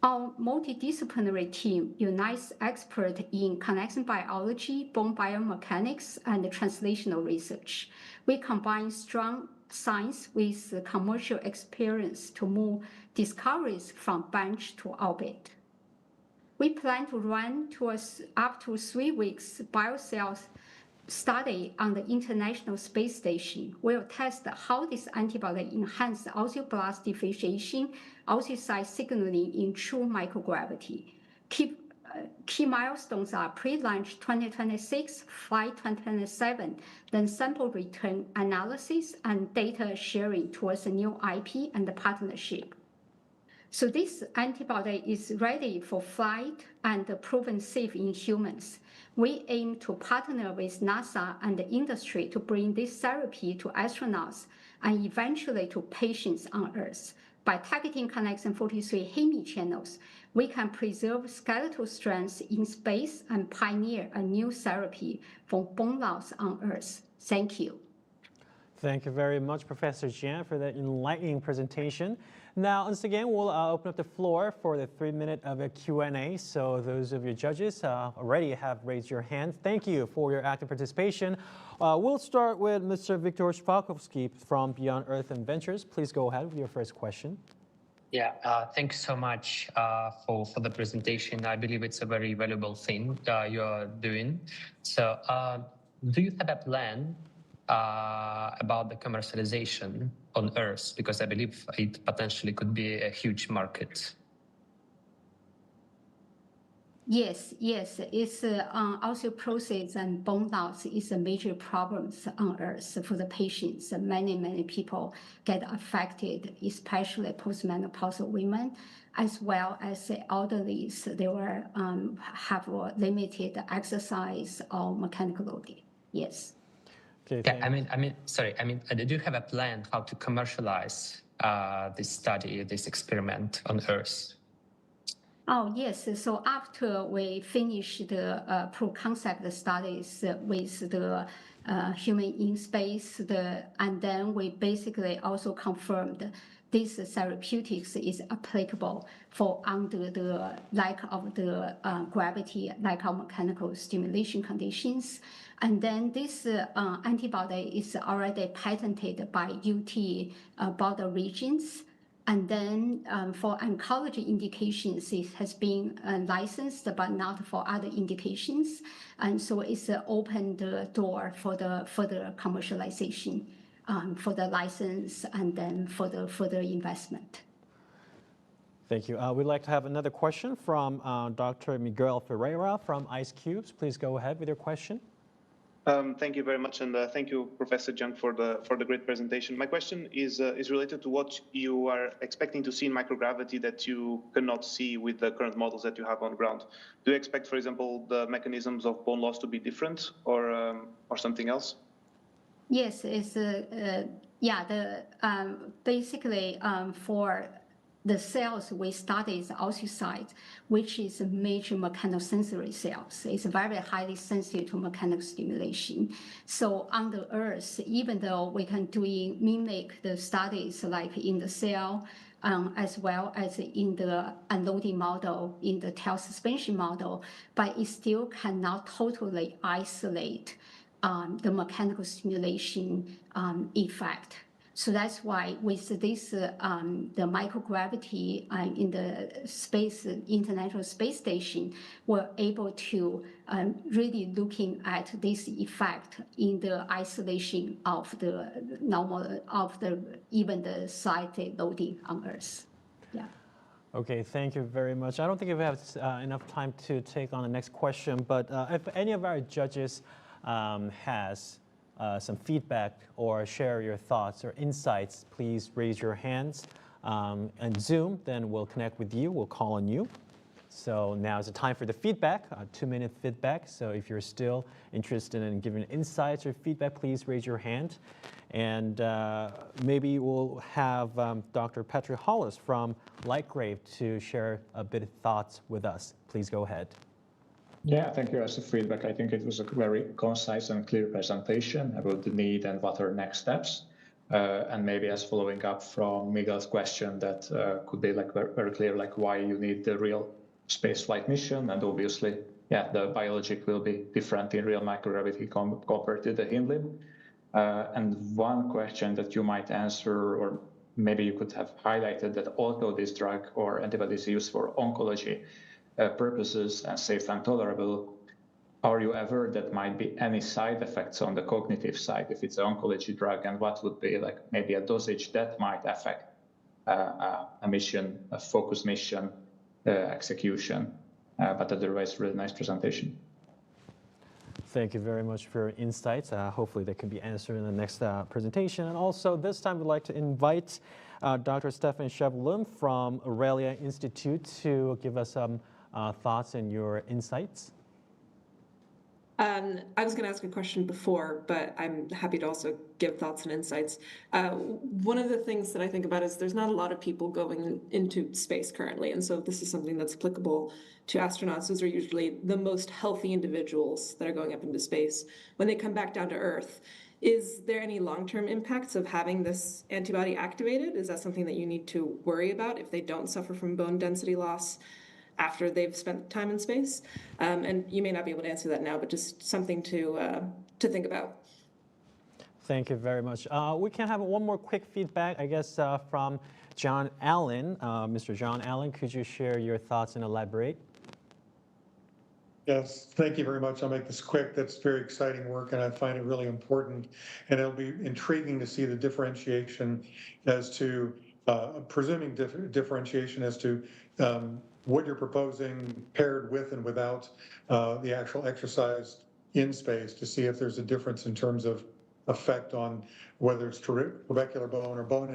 Our multidisciplinary team unites experts in connexin biology, bone biomechanics, and translational research. We combine strong science with commercial experience to move discoveries from bench to orbit. We plan to run up to 3 weeks biocell study on the International Space Station. We'll test how this antibody enhances osteoblast differentiation, osteocyte signaling in true microgravity. Key milestones are pre-launch 2026, flight 2027, then sample return analysis and data sharing towards a new IP and partnership. So this antibody is ready for flight and proven safe in humans. We aim to partner with NASA and the industry to bring this therapy to astronauts and eventually to patients on Earth. By targeting connexin 43 hemichannels, we can preserve skeletal strength in space and pioneer a new therapy for bone loss on Earth. Thank you. Thank you very much, Professor Jiang, for that enlightening presentation. Now, once again, we'll open up the floor for the 3-minute of a Q&A. So those of you judges already have raised your hand. Thank you for your active participation. We'll start with Mr. Viktor Shpakovsky from Beyond Earth and Ventures. Please go ahead with your first question. Yeah, thanks so much for the presentation. I believe it's a very valuable thing you're doing. So do you have a plan about the commercialization on Earth? Because I believe it potentially could be a huge market. Yes, yes, it's osteoporosis and bone loss is a major problems on Earth for the patients. Many people get affected, especially postmenopausal women, as well as the elderly. They will have limited exercise or mechanical loading. Yes. Okay, Yeah, sorry. Do you have a plan how to commercialize this study, this experiment on Earth? Oh, yes. So after we finish the proof concept studies with the human in space, and then we basically also confirmed this therapeutics is applicable for under the lack of the gravity, lack of mechanical stimulation conditions. And then this antibody is already patented by UT border regions. And then for oncology indications, it has been licensed, but not for other indications. And so it's opened the door for the further commercialization, for the license, and then for the further investment. Thank you. We'd like to have another question from Dr. Miguel Ferreira from IceCubes. Please go ahead with your question. Thank you very much, and thank you, Professor Jiang, for the great presentation. My question is related to what you are expecting to see in microgravity that you cannot see with the current models that you have on ground. Do you expect, for example, the mechanisms of bone loss to be different, or something else? Yes, it's basically for the cells we study is osteocyte, which is a major mechanosensory cells. It's very highly sensitive to mechanical stimulation. So on the Earth, even though we can mimic the studies like in the cell, as well as in the unloading model, in the tail suspension model, but it still cannot totally isolate the mechanical stimulation effect. So that's why with this, the microgravity in the International Space Station, we're able to really looking at this effect in the isolation of the normal, even the side loading on Earth. Yeah. Okay, thank you very much. I don't think we have enough time to take on the next question, but if any of our judges has some feedback or share your thoughts or insights, please raise your hands and Zoom, then we'll connect with you, we'll call on you. So now is the time for the feedback, 2-minute feedback. So if you're still interested in giving insights or feedback, please raise your hand. And maybe we'll have Dr. Patrick Hollis from Lightgrave to share a bit of thoughts with us. Please go ahead. Yeah, thank you. As a feedback, I think it was a very concise and clear presentation about the need and what are next steps. And maybe as following up from Miguel's question, that could be like very clear, like why you need the real spaceflight mission. And obviously, yeah, the biologic will be different in real microgravity compared to the hind limb. And one question that you might answer, or maybe you could have highlighted, that although this drug or antibody is used for oncology purposes and safe and tolerable, are you aware that might be any side effects on the cognitive side if it's an oncology drug, and what would be like maybe a dosage that might affect a mission, a focus mission execution? But otherwise, really nice presentation. Thank you very much for your insights. Hopefully they can be answered in the next presentation. And also this time we'd like to invite Dr. Stefan Chevlin from Aurelia Institute to give us some thoughts and your insights. I was going to ask a question before, but I'm happy to also give thoughts and insights. One of the things that I think about is there's not a lot of people going into space currently. And so this is something that's applicable to astronauts. Those are usually the most healthy individuals that are going up into space. When they come back down to Earth, is there any long-term impacts of having this antibody activated? Is that something that you need to worry about if they don't suffer from bone density loss after they've spent time in space? And you may not be able to answer that now, but just something to think about. Thank you very much. We can have one more quick feedback, I guess, from John Allen. Mr. John Allen, could you share your thoughts and elaborate? Yes, thank you very much. I'll make this quick. That's very exciting work, and I find it really important. And it'll be intriguing to see the differentiation as to, presuming differentiation as to what you're proposing paired with and without the actual exercise in space to see if there's a difference in terms of effect on whether it's trabecular bone or bone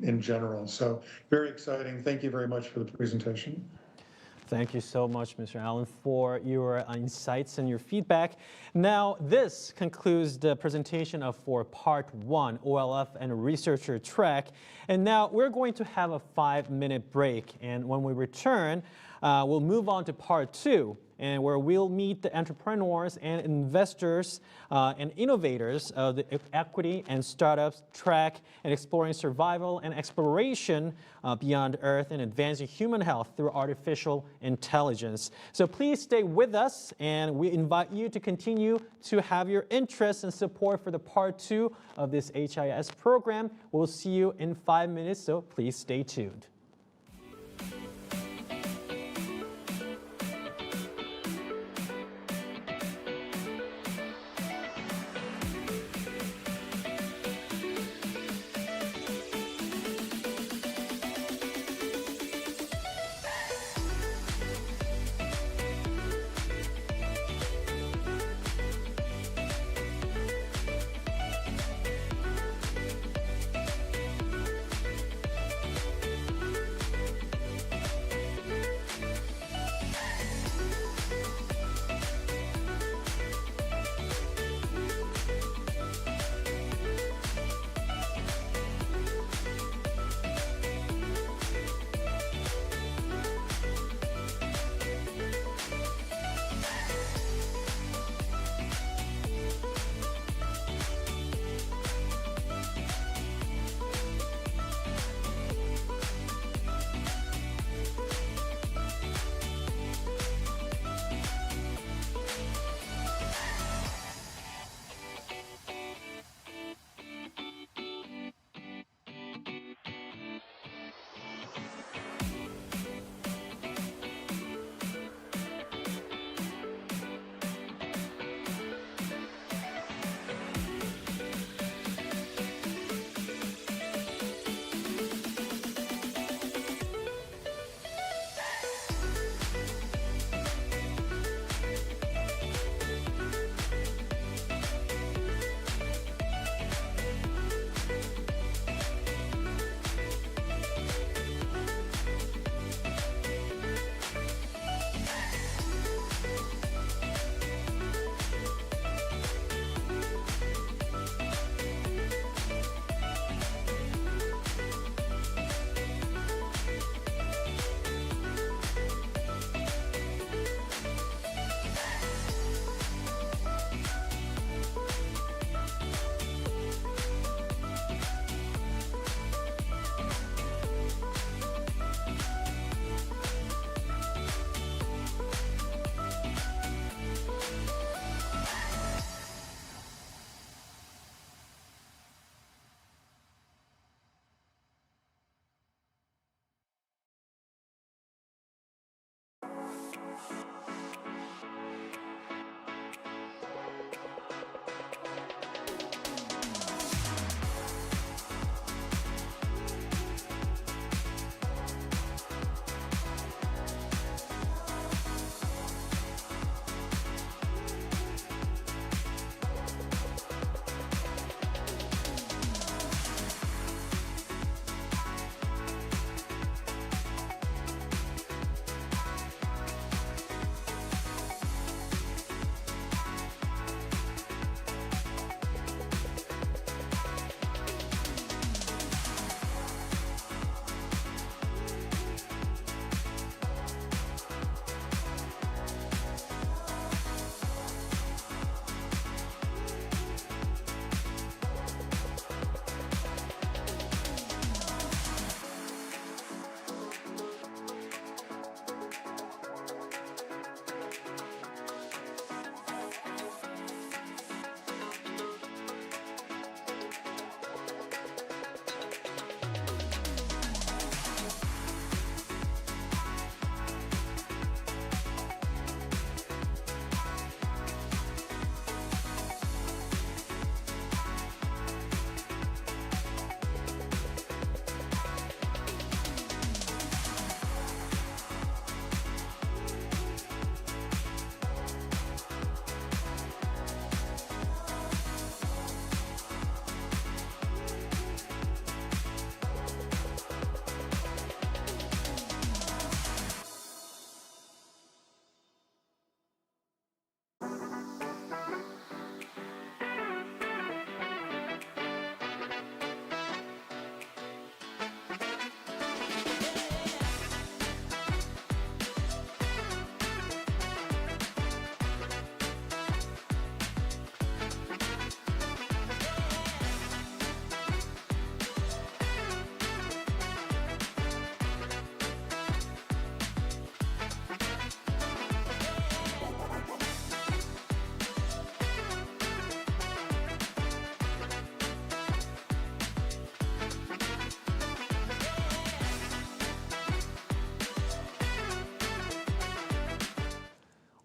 in general. So very exciting. Thank you very much for the presentation. Thank you so much, Mr. Allen, for your insights and your feedback. Now, this concludes the presentation for Part 1, OLF and Researcher Track. And now we're going to have a 5-minute break. And when we return, we'll move on to Part 2, and where we'll meet the entrepreneurs and investors and innovators of the equity and startups track and exploring survival and exploration beyond Earth and advancing human health through artificial intelligence. So please stay with us, and we invite you to continue to have your interest and support for the Part 2 of this HIS program. We'll see you in 5 minutes, so please stay tuned.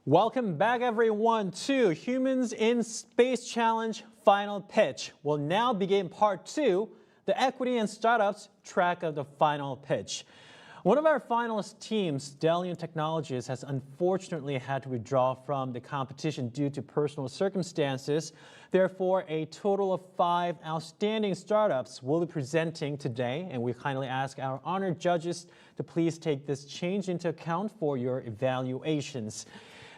Welcome back, everyone, to Humans in Space Challenge Final Pitch. We'll now begin part 2, the Equity and Startups track of the final pitch. One of our finalist teams, Delium Technologies, has unfortunately had to withdraw from the competition due to personal circumstances. Therefore, a total of 5 outstanding startups will be presenting today, and we kindly ask our honored judges to please take this change into account for your evaluations.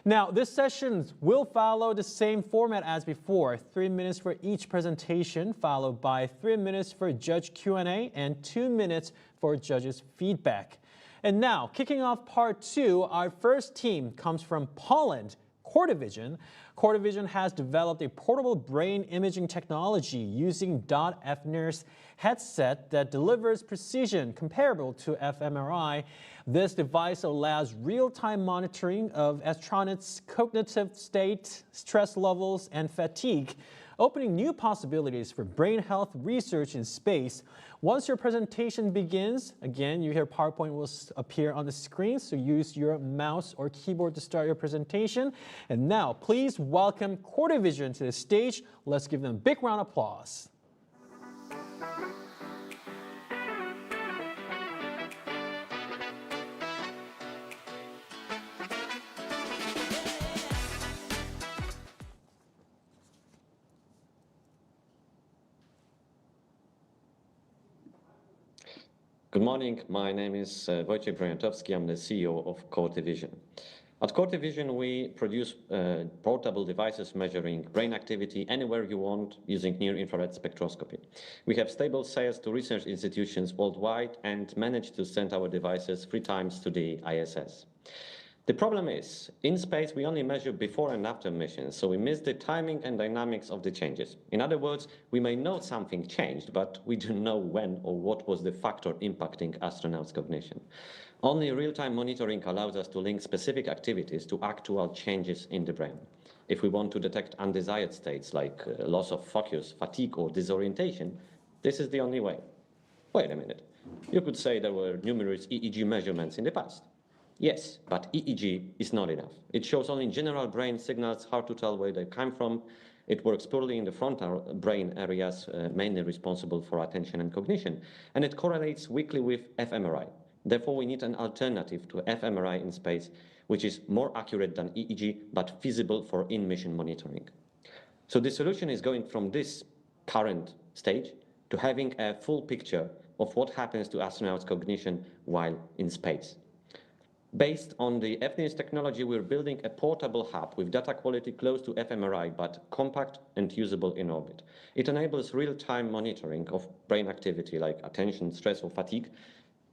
Now, this session will follow the same format as before, 3 minutes for each presentation, followed by 3 minutes for judge Q&A and 2 minutes for judges' feedback. And now, kicking off part 2, our first team comes from Poland, CoreDivision. CoreDivision has developed a portable brain imaging technology using .fNIRS headset that delivers precision comparable to fMRI. This device allows real-time monitoring of astronauts' cognitive state, stress levels, and fatigue, opening new possibilities for brain health research in space. Once your presentation begins, again, you hear PowerPoint will appear on the screen, so use your mouse or keyboard to start your presentation. And now, please welcome CoreDivision to the stage. Let's give them a big round of applause. Good morning. My name is Wojciech Broniatowski. I'm the CEO of CoreDivision. At CoreDivision, we produce portable devices measuring brain activity anywhere you want using near-infrared spectroscopy. We have stable sales to research institutions worldwide and manage to send our devices 3 times to the ISS. The problem is, in space, we only measure before and after missions, so we miss the timing and dynamics of the changes. In other words, we may know something changed, but we don't know when or what was the factor impacting astronauts' cognition. Only real-time monitoring allows us to link specific activities to actual changes in the brain. If we want to detect undesired states like loss of focus, fatigue, or disorientation, this is the only way. Wait a minute. You could say there were numerous EEG measurements in the past. Yes, but EEG is not enough. It shows only general brain signals, hard to tell where they come from. It works poorly in the frontal brain areas, mainly responsible for attention and cognition, and it correlates weakly with fMRI. Therefore, we need an alternative to fMRI in space, which is more accurate than EEG, but feasible for in-mission monitoring. So the solution is going from this current stage to having a full picture of what happens to astronauts' cognition while in space. Based on the fNIRS technology, we're building a portable hub with data quality close to fMRI, but compact and usable in orbit. It enables real-time monitoring of brain activity like attention, stress, or fatigue,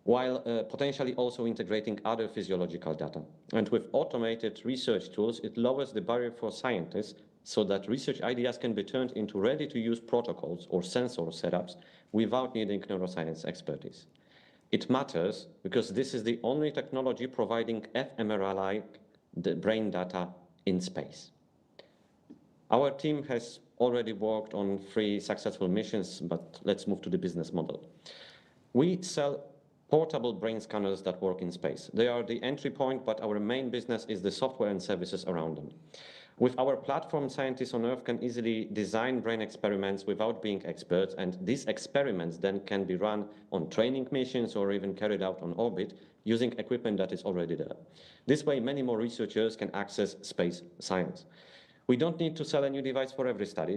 while potentially also integrating other physiological data. And with automated research tools, it lowers the barrier for scientists so that research ideas can be turned into ready-to-use protocols or sensor setups without needing neuroscience expertise. It matters because this is the only technology providing fMRI-like brain data in space. Our team has already worked on 3 successful missions, but let's move to the business model. We sell portable brain scanners that work in space. They are the entry point, but our main business is the software and services around them. With our platform, scientists on Earth can easily design brain experiments without being experts, and these experiments then can be run on training missions or even carried out on orbit using equipment that is already there. This way, many more researchers can access space science. We don't need to sell a new device for every study.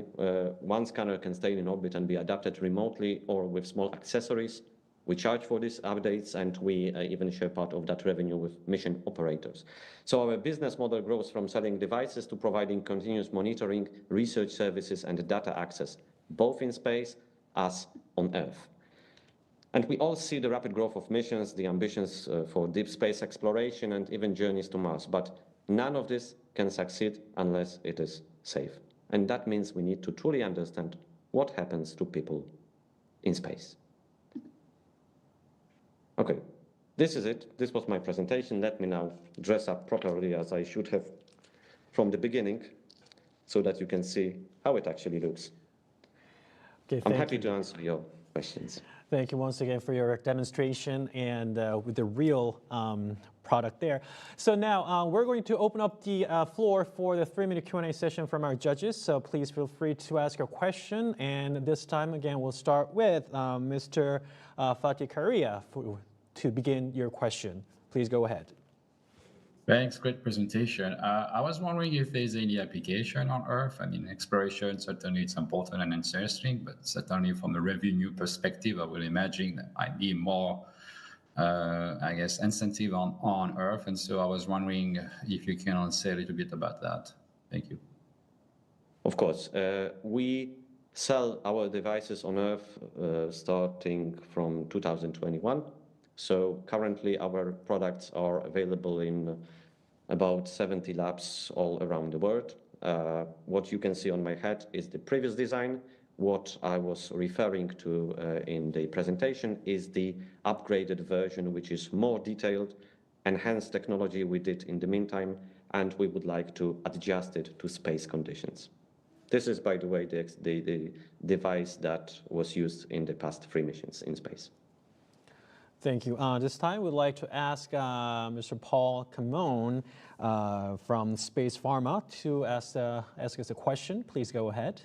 One scanner can stay in orbit and be adapted remotely or with small accessories. We charge for these updates, and we even share part of that revenue with mission operators. So our business model grows from selling devices to providing continuous monitoring, research services, and data access, both in space as on Earth. And we all see the rapid growth of missions, the ambitions for deep space exploration, and even journeys to Mars. But none of this can succeed unless it is safe. And that means we need to truly understand what happens to people in space. Okay, this is it. This was my presentation. Let me now dress up properly as I should have from the beginning so that you can see how it actually looks. Okay, I'm happy to answer your questions. Thank you once again for your demonstration and with the real product there. So now we're going to open up the floor for the 3-minute Q&A session from our judges. So please feel free to ask your question. And this time, again, we'll start with Mr. Fatih Karia to begin your question. Please go ahead. Thanks, great presentation. I was wondering if there's any application on Earth. I mean, exploration, certainly it's important and interesting, but certainly from a revenue perspective, I will imagine that might be more, I guess, incentive on Earth. And so I was wondering if you can say a little bit about that. Thank you. Of course. We sell our devices on Earth starting from 2021. So currently our products are available in about 70 labs all around the world. What you can see on my head is the previous design. What I was referring to in the presentation is the upgraded version, which is more detailed, enhanced technology we did in the meantime, and we would like to adjust it to space conditions. This is, by the way, the device that was used in the past 3 missions in space. Thank you. This time, we'd like to ask Mr. Paul Camone from Space Pharma to ask us a question. Please go ahead.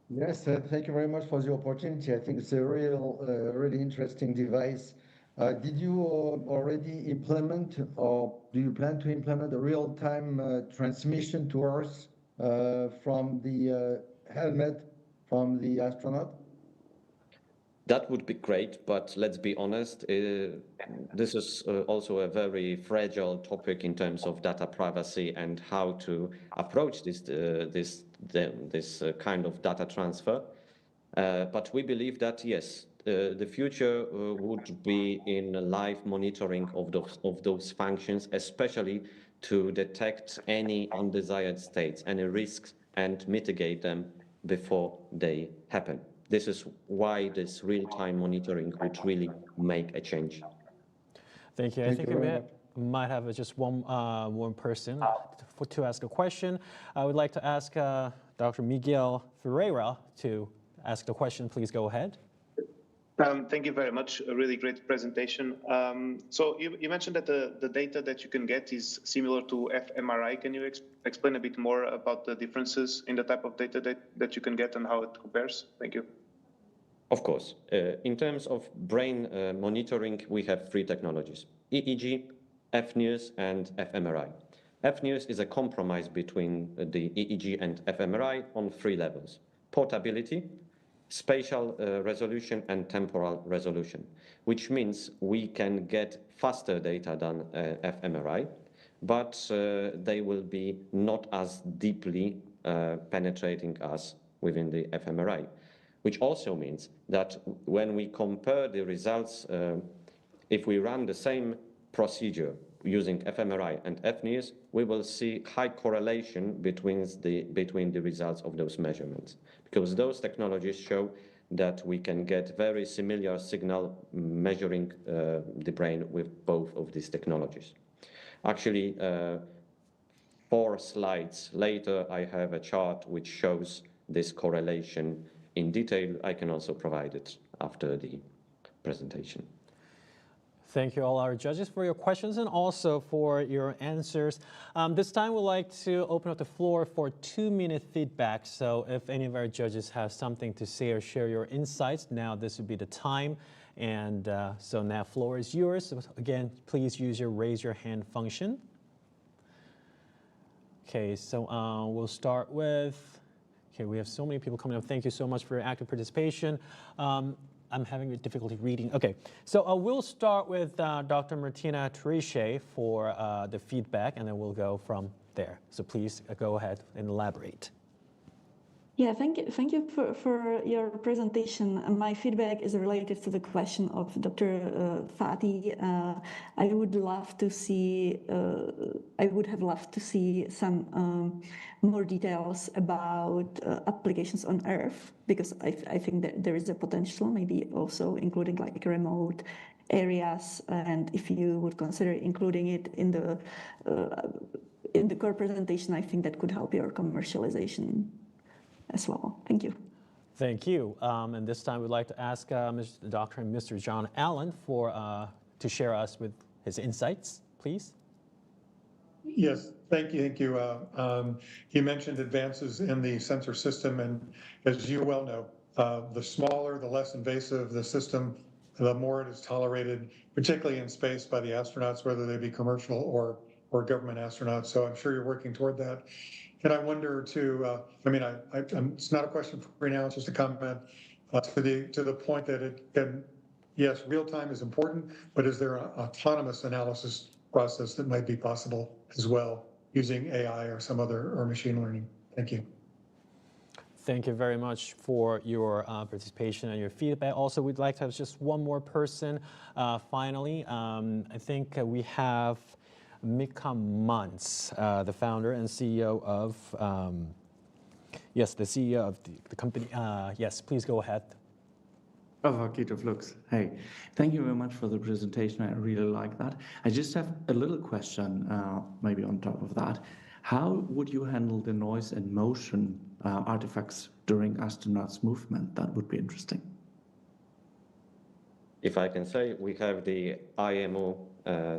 Yes, thank you very much for the opportunity. I think it's a really interesting device. Did you already implement, or do you plan to implement a real-time transmission to Earth from the helmet from the astronaut? That would be great, but let's be honest, this is also a very fragile topic in terms of data privacy and how to approach this kind of data transfer. But we believe that, yes, the future would be in live monitoring of those functions, especially to detect any undesired states, any risks, and mitigate them before they happen. This is why this real-time monitoring would really make a change. Thank you. I think we might have just one person to ask a question. I would like to ask Dr. Miguel Ferreira to ask the question. Please go ahead. Thank you very much. A really great presentation. So you mentioned that the data that you can get is similar to fMRI. Can you explain a bit more about the differences in the type of data that you can get and how it compares? Thank you. Of course. In terms of brain monitoring, we have 3 technologies: EEG, FNIRS, and fMRI. FNIRS is a compromise between the EEG and fMRI on 3 levels: portability, spatial resolution, and temporal resolution, which means we can get faster data than fMRI, but they will be not as deeply penetrating us within the fMRI, which also means that when we compare the results, if we run the same procedure using fMRI and FNIRS, we will see high correlation between the results of those measurements, because those technologies show that we can get very similar signal measuring the brain with both of these technologies. Actually, 4 slides later, I have a chart which shows this correlation in detail. I can also provide it after the presentation. Thank you all our judges for your questions and also for your answers. This time we'd like to open up the floor for 2-minute feedback. So if any of our judges have something to say or share your insights, now this would be the time. And so now floor is yours. So again, please use your raise your hand function. Okay, so we'll start with, okay, we have so many people coming up. Thank you so much for your active participation. I'm having difficulty reading. Okay, so we'll start with Dr. Martina Teriche for the feedback, and then we'll go from there. So please go ahead and elaborate. Yeah, thank you for your presentation. My feedback is related to the question of Dr. Fatih. I would have loved to see some more details about applications on Earth, because I think that there is a potential, maybe also including like remote areas, and if you would consider including it in the core presentation, I think that could help your commercialization as well. Thank you. Thank you. And this time we'd like to ask Dr. and Mr. John Allen to share us with his insights, please. Yes, thank you. Thank you. He mentioned advances in the sensor system, and as you well know, the smaller, the less invasive the system, the more it is tolerated, particularly in space by the astronauts, whether they be commercial or government astronauts. So I'm sure you're working toward that. And I wonder too, it's not a question for now, it's just a comment to the point that it can, yes, real time is important, but is there an autonomous analysis process that might be possible as well using AI or some other, or machine learning? Thank you. Thank you very much for your participation and your feedback. Also, we'd like to have just one more person finally. I think we have Mika Muntz, the founder and CEO of, the CEO of the company. Yes, please go ahead. Of Flux. Hey, thank you very much for the presentation. I really like that. I just have a little question, maybe on top of that. How would you handle the noise and motion artifacts during astronauts' movement? That would be interesting. If I can say, we have the IMO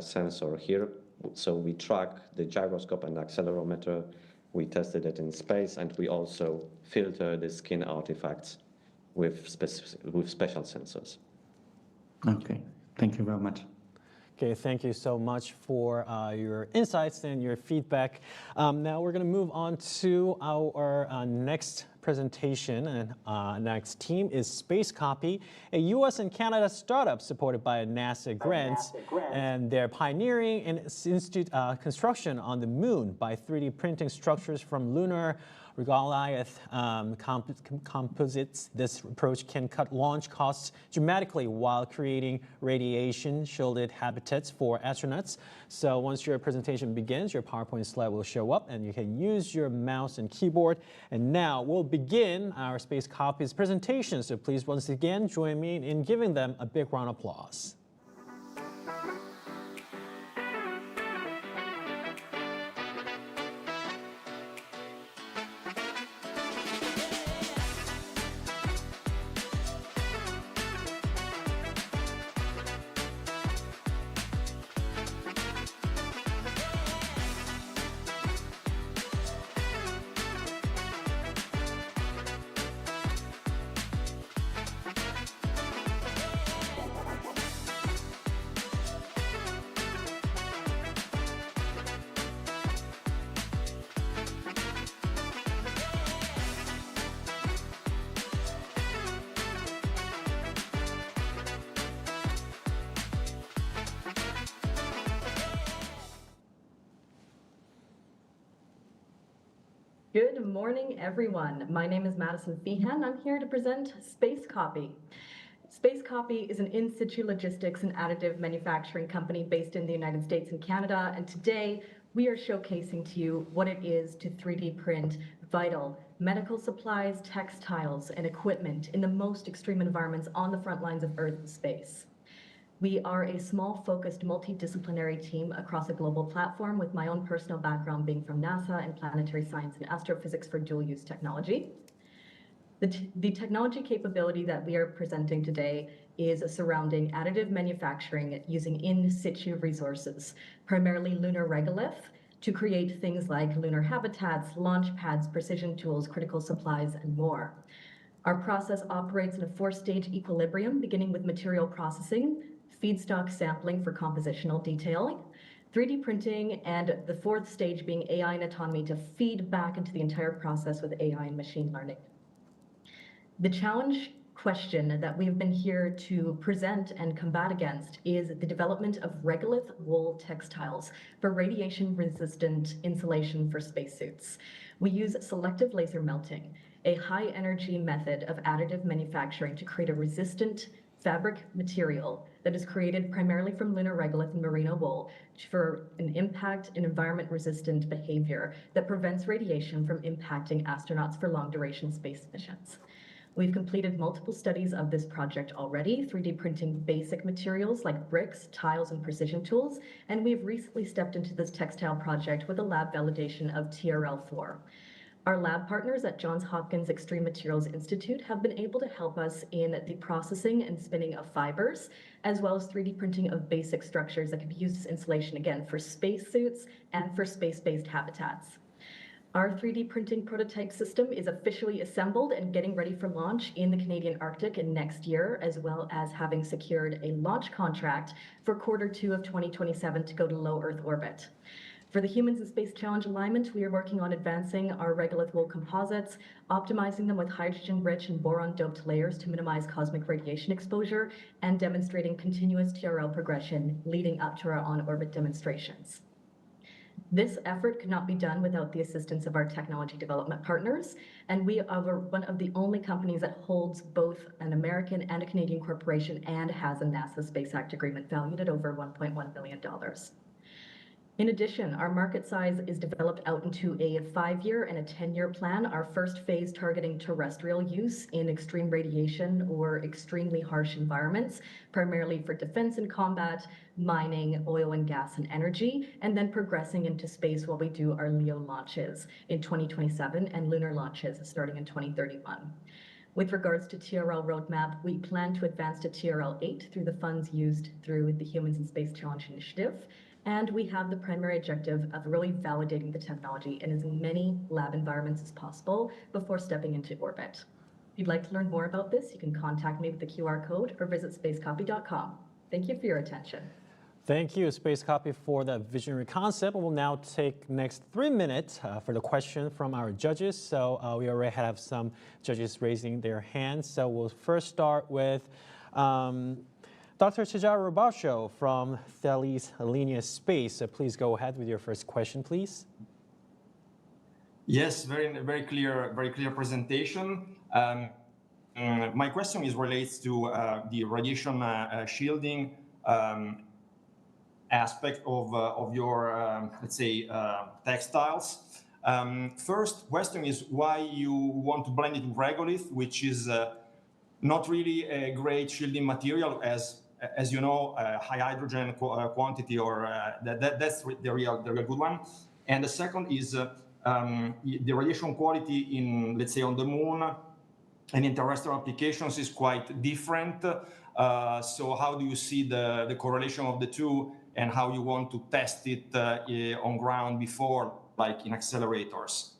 sensor here. So we track the gyroscope and accelerometer. We tested it in space, and we also filter the skin artifacts with special sensors. Okay, thank you very much. Okay, thank you so much for your insights and your feedback. Now we're going to move on to our next presentation, and next team is SpaceCopy, a US and Canada startup supported by a NASA grant, and they're pioneering in institute construction on the moon by 3D printing structures from lunar regolith composites. This approach can cut launch costs dramatically while creating radiation-shielded habitats for astronauts. So once your presentation begins, your PowerPoint slide will show up and you can use your mouse and keyboard. And now we'll begin our SpaceCopy's presentation. So please once again join me in giving them a big round of applause. Good morning, everyone. My name is Madison Feehan. I'm here to present SpaceCopy. SpaceCopy is an in-situ logistics and additive manufacturing company based in the United States and Canada, and today we are showcasing to you what it is to 3D print vital medical supplies, textiles, and equipment in the most extreme environments on the front lines of Earth and space. We are a small, focused, multidisciplinary team across a global platform, with my own personal background being from NASA and planetary science and astrophysics for dual-use technology. The technology capability that we are presenting today is surrounding additive manufacturing using in-situ resources, primarily lunar regolith, to create things like lunar habitats, launch pads, precision tools, critical supplies, and more. Our process operates in a 4-stage equilibrium, beginning with material processing, feedstock sampling for compositional detailing, 3D printing, and the 4th stage being AI and autonomy to feed back into the entire process with AI and machine learning. The challenge question that we've been here to present and combat against is the development of regolith wool textiles for radiation-resistant insulation for spacesuits. We use selective laser melting, a high-energy method of additive manufacturing to create a resistant fabric material that is created primarily from lunar regolith and merino wool for an impact and environment-resistant behavior that prevents radiation from impacting astronauts for long-duration space missions. We've completed multiple studies of this project already, 3D printing basic materials like bricks, tiles, and precision tools, and we've recently stepped into this textile project with a lab validation of TRL4. Our lab partners at Johns Hopkins Extreme Materials Institute have been able to help us in the processing and spinning of fibers, as well as 3D printing of basic structures that can be used as insulation, again, for spacesuits and for space-based habitats. Our 3D printing prototype system is officially assembled and getting ready for launch in the Canadian Arctic in next year, as well as having secured a launch contract for Q2 of 2027 to go to low Earth orbit. For the Humans in Space Challenge alignment, we are working on advancing our regolith-wool composites, optimizing them with hydrogen-rich and boron-doped layers to minimize cosmic radiation exposure, and demonstrating continuous TRL progression leading up to our on-orbit demonstrations. This effort could not be done without the assistance of our technology development partners, and we are one of the only companies that holds both an American and a Canadian corporation and has a NASA Space Act agreement valued at over $1.1 million. In addition, our market size is developed out into a 5-year and a 10-year plan, our first phase targeting terrestrial use in extreme radiation or extremely harsh environments, primarily for defense and combat, mining, oil and gas and energy, and then progressing into space while we do our LEO launches in 2027 and lunar launches starting in 2031. With regards to TRL roadmap, we plan to advance to TRL 8 through the funds used through the Humans in Space Challenge initiative. And we have the primary objective of really validating the technology in as many lab environments as possible before stepping into orbit. If you'd like to learn more about this, you can contact me with the QR code or visit spacecopy.com. Thank you for your attention. Thank you, Space Copy, for that visionary concept. We'll now take next 3 minutes for the question from our judges. So we already have some judges raising their hands. So we'll first start with Dr. Chizuru Basho from Thales Alenia Space. Please go ahead with your first question, please. Yes, very clear presentation. My question relates to the radiation shielding aspect of your, let's say, textiles. First question is why you want to blend it with regolith, which is not really a great shielding material, as you know, high hydrogen quantity, or that's the real good one. And the second is the radiation quality in, let's say, on the moon and in terrestrial applications is quite different. So how do you see the correlation of the two, and how you want to test it on ground before, like in accelerators?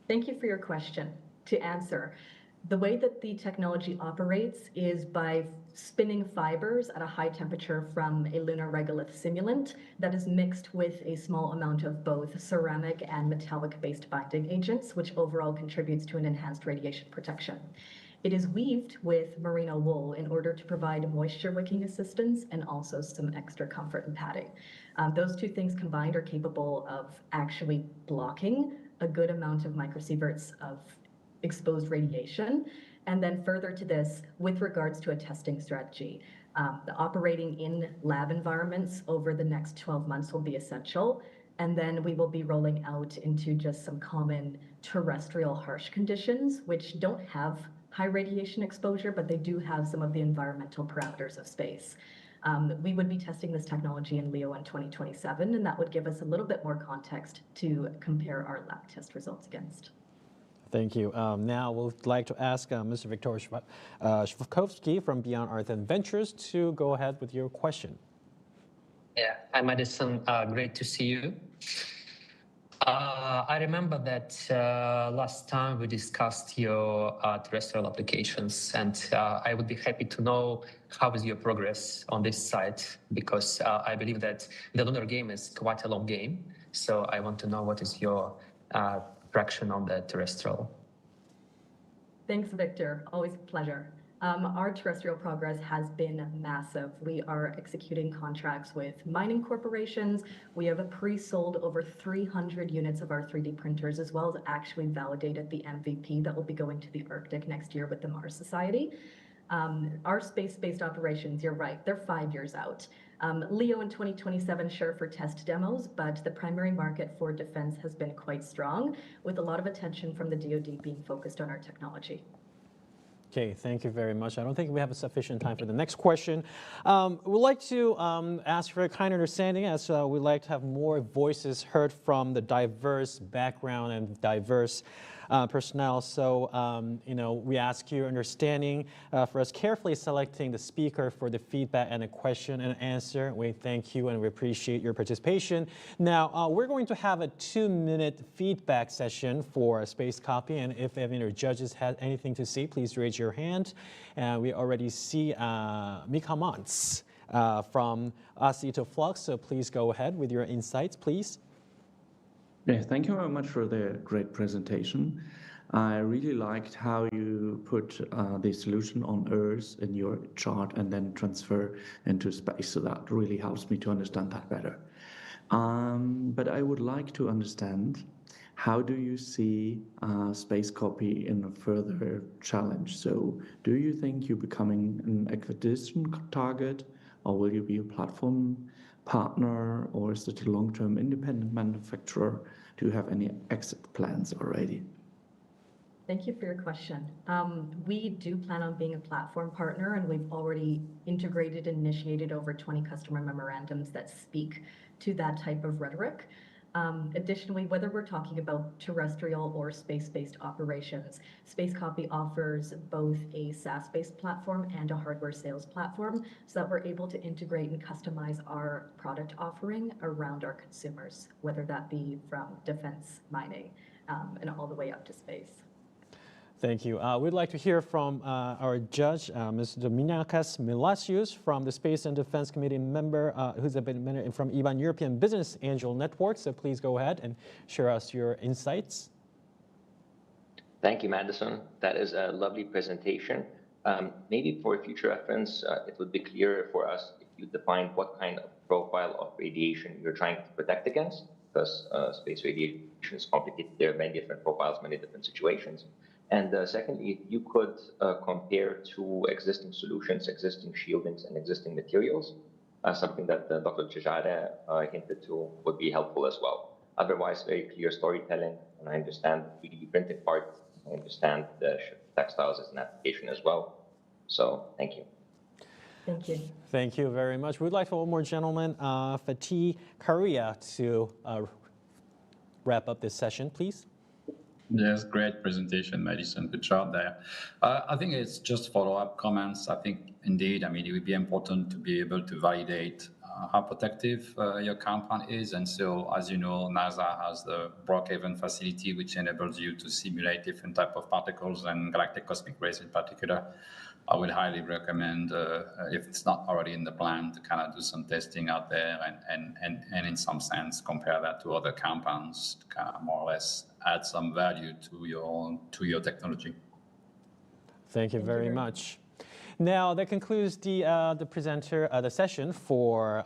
Thank you for your question. To answer, the way that the technology operates is by spinning fibers at a high temperature from a lunar regolith simulant that is mixed with a small amount of both ceramic and metallic-based binding agents, which overall contributes to an enhanced radiation protection. It is weaved with merino wool in order to provide moisture wicking assistance and also some extra comfort and padding. Those two things combined are capable of actually blocking a good amount of microsieverts of exposed radiation. And then further to this, with regards to a testing strategy, the operating in lab environments over the next 12 months will be essential. And then we will be rolling out into just some common terrestrial harsh conditions, which don't have high radiation exposure, but they do have some of the environmental parameters of space. We would be testing this technology in LEO in 2027, and that would give us a little bit more context to compare our lab test results against. Thank you. Now we'd like to ask Mr. Viktor Shvkovsky from Beyond Earth Ventures to go ahead with your question. Yeah, hi Madison, great to see you. I remember that last time we discussed your terrestrial applications, and I would be happy to know how is your progress on this side, because I believe that the lunar game is quite a long game. So I want to know what is your traction on the terrestrial. Thanks, Victor. Always a pleasure. Our terrestrial progress has been massive. We are executing contracts with mining corporations. We have pre-sold over 300 units of our 3D printers, as well as actually validated the MVP that will be going to the Arctic next year with the Mars Society. Our space-based operations, you're right, they're 5 years out. LEO in 2027, sure, for test demos, but the primary market for defense has been quite strong, with a lot of attention from the DoD being focused on our technology. Okay, thank you very much. I don't think we have sufficient time for the next question. We'd like to ask for a kind understanding, as we'd like to have more voices heard from the diverse background and diverse personnel. So, we ask your understanding for us carefully selecting the speaker for the feedback and the question and answer. We thank you and we appreciate your participation. Now, we're going to have a 2-minute feedback session for a space copy, and if any of your judges had anything to say, please raise your hand. And we already see Mika Mantz from Acetoflux, so please go ahead with your insights, please. Yeah, thank you very much for the great presentation. I really liked how you put the solution on Earth in your chart and then transfer into space. So that really helps me to understand that better. But I would like to understand, how do you see space copy in a further challenge? So do you think you're becoming an acquisition target, or will you be a platform partner, or is it a long-term independent manufacturer? Do you have any exit plans already? Thank you for your question. We do plan on being a platform partner, and we've already integrated and initiated over 20 customer memorandums that speak to that type of rhetoric. Additionally, whether we're talking about terrestrial or space-based operations, Space Copy offers both a SaaS-based platform and a hardware sales platform, so that we're able to integrate and customize our product offering around our consumers, whether that be from defense, mining, and all the way up to space. Thank you. We'd like to hear from our judge, Ms. Dominikas Milasius, from the Space and Defense Committee member, who's been from EBAN European Business Angel Network. So please go ahead and share us your insights. Thank you, Madison. That is a lovely presentation. Maybe for future reference, it would be clearer for us if you define what kind of profile of radiation you're trying to protect against, because space radiation is complicated. There are many different profiles, many different situations. And secondly, if you could compare to existing solutions, existing shieldings, and existing materials, something that Dr. Cesare hinted to would be helpful as well. Otherwise, very clear storytelling, and I understand the 3D printing part. I understand the textiles as an application as well. So, thank you. Thank you. Thank you very much. We'd like for one more gentleman, Fatih Korea, to wrap up this session, please. Yes, great presentation, Madison. Good job there. I think it's just follow-up comments. I think indeed, it would be important to be able to validate how protective your compound is. And so, as you know, NASA has the Brookhaven facility, which enables you to simulate different type of particles and galactic cosmic rays in particular. I would highly recommend, if it's not already in the plan, to kind of do some testing out there and in some sense compare that to other compounds to kind of more or less add some value to your technology. Thank you very much. Now that concludes the session for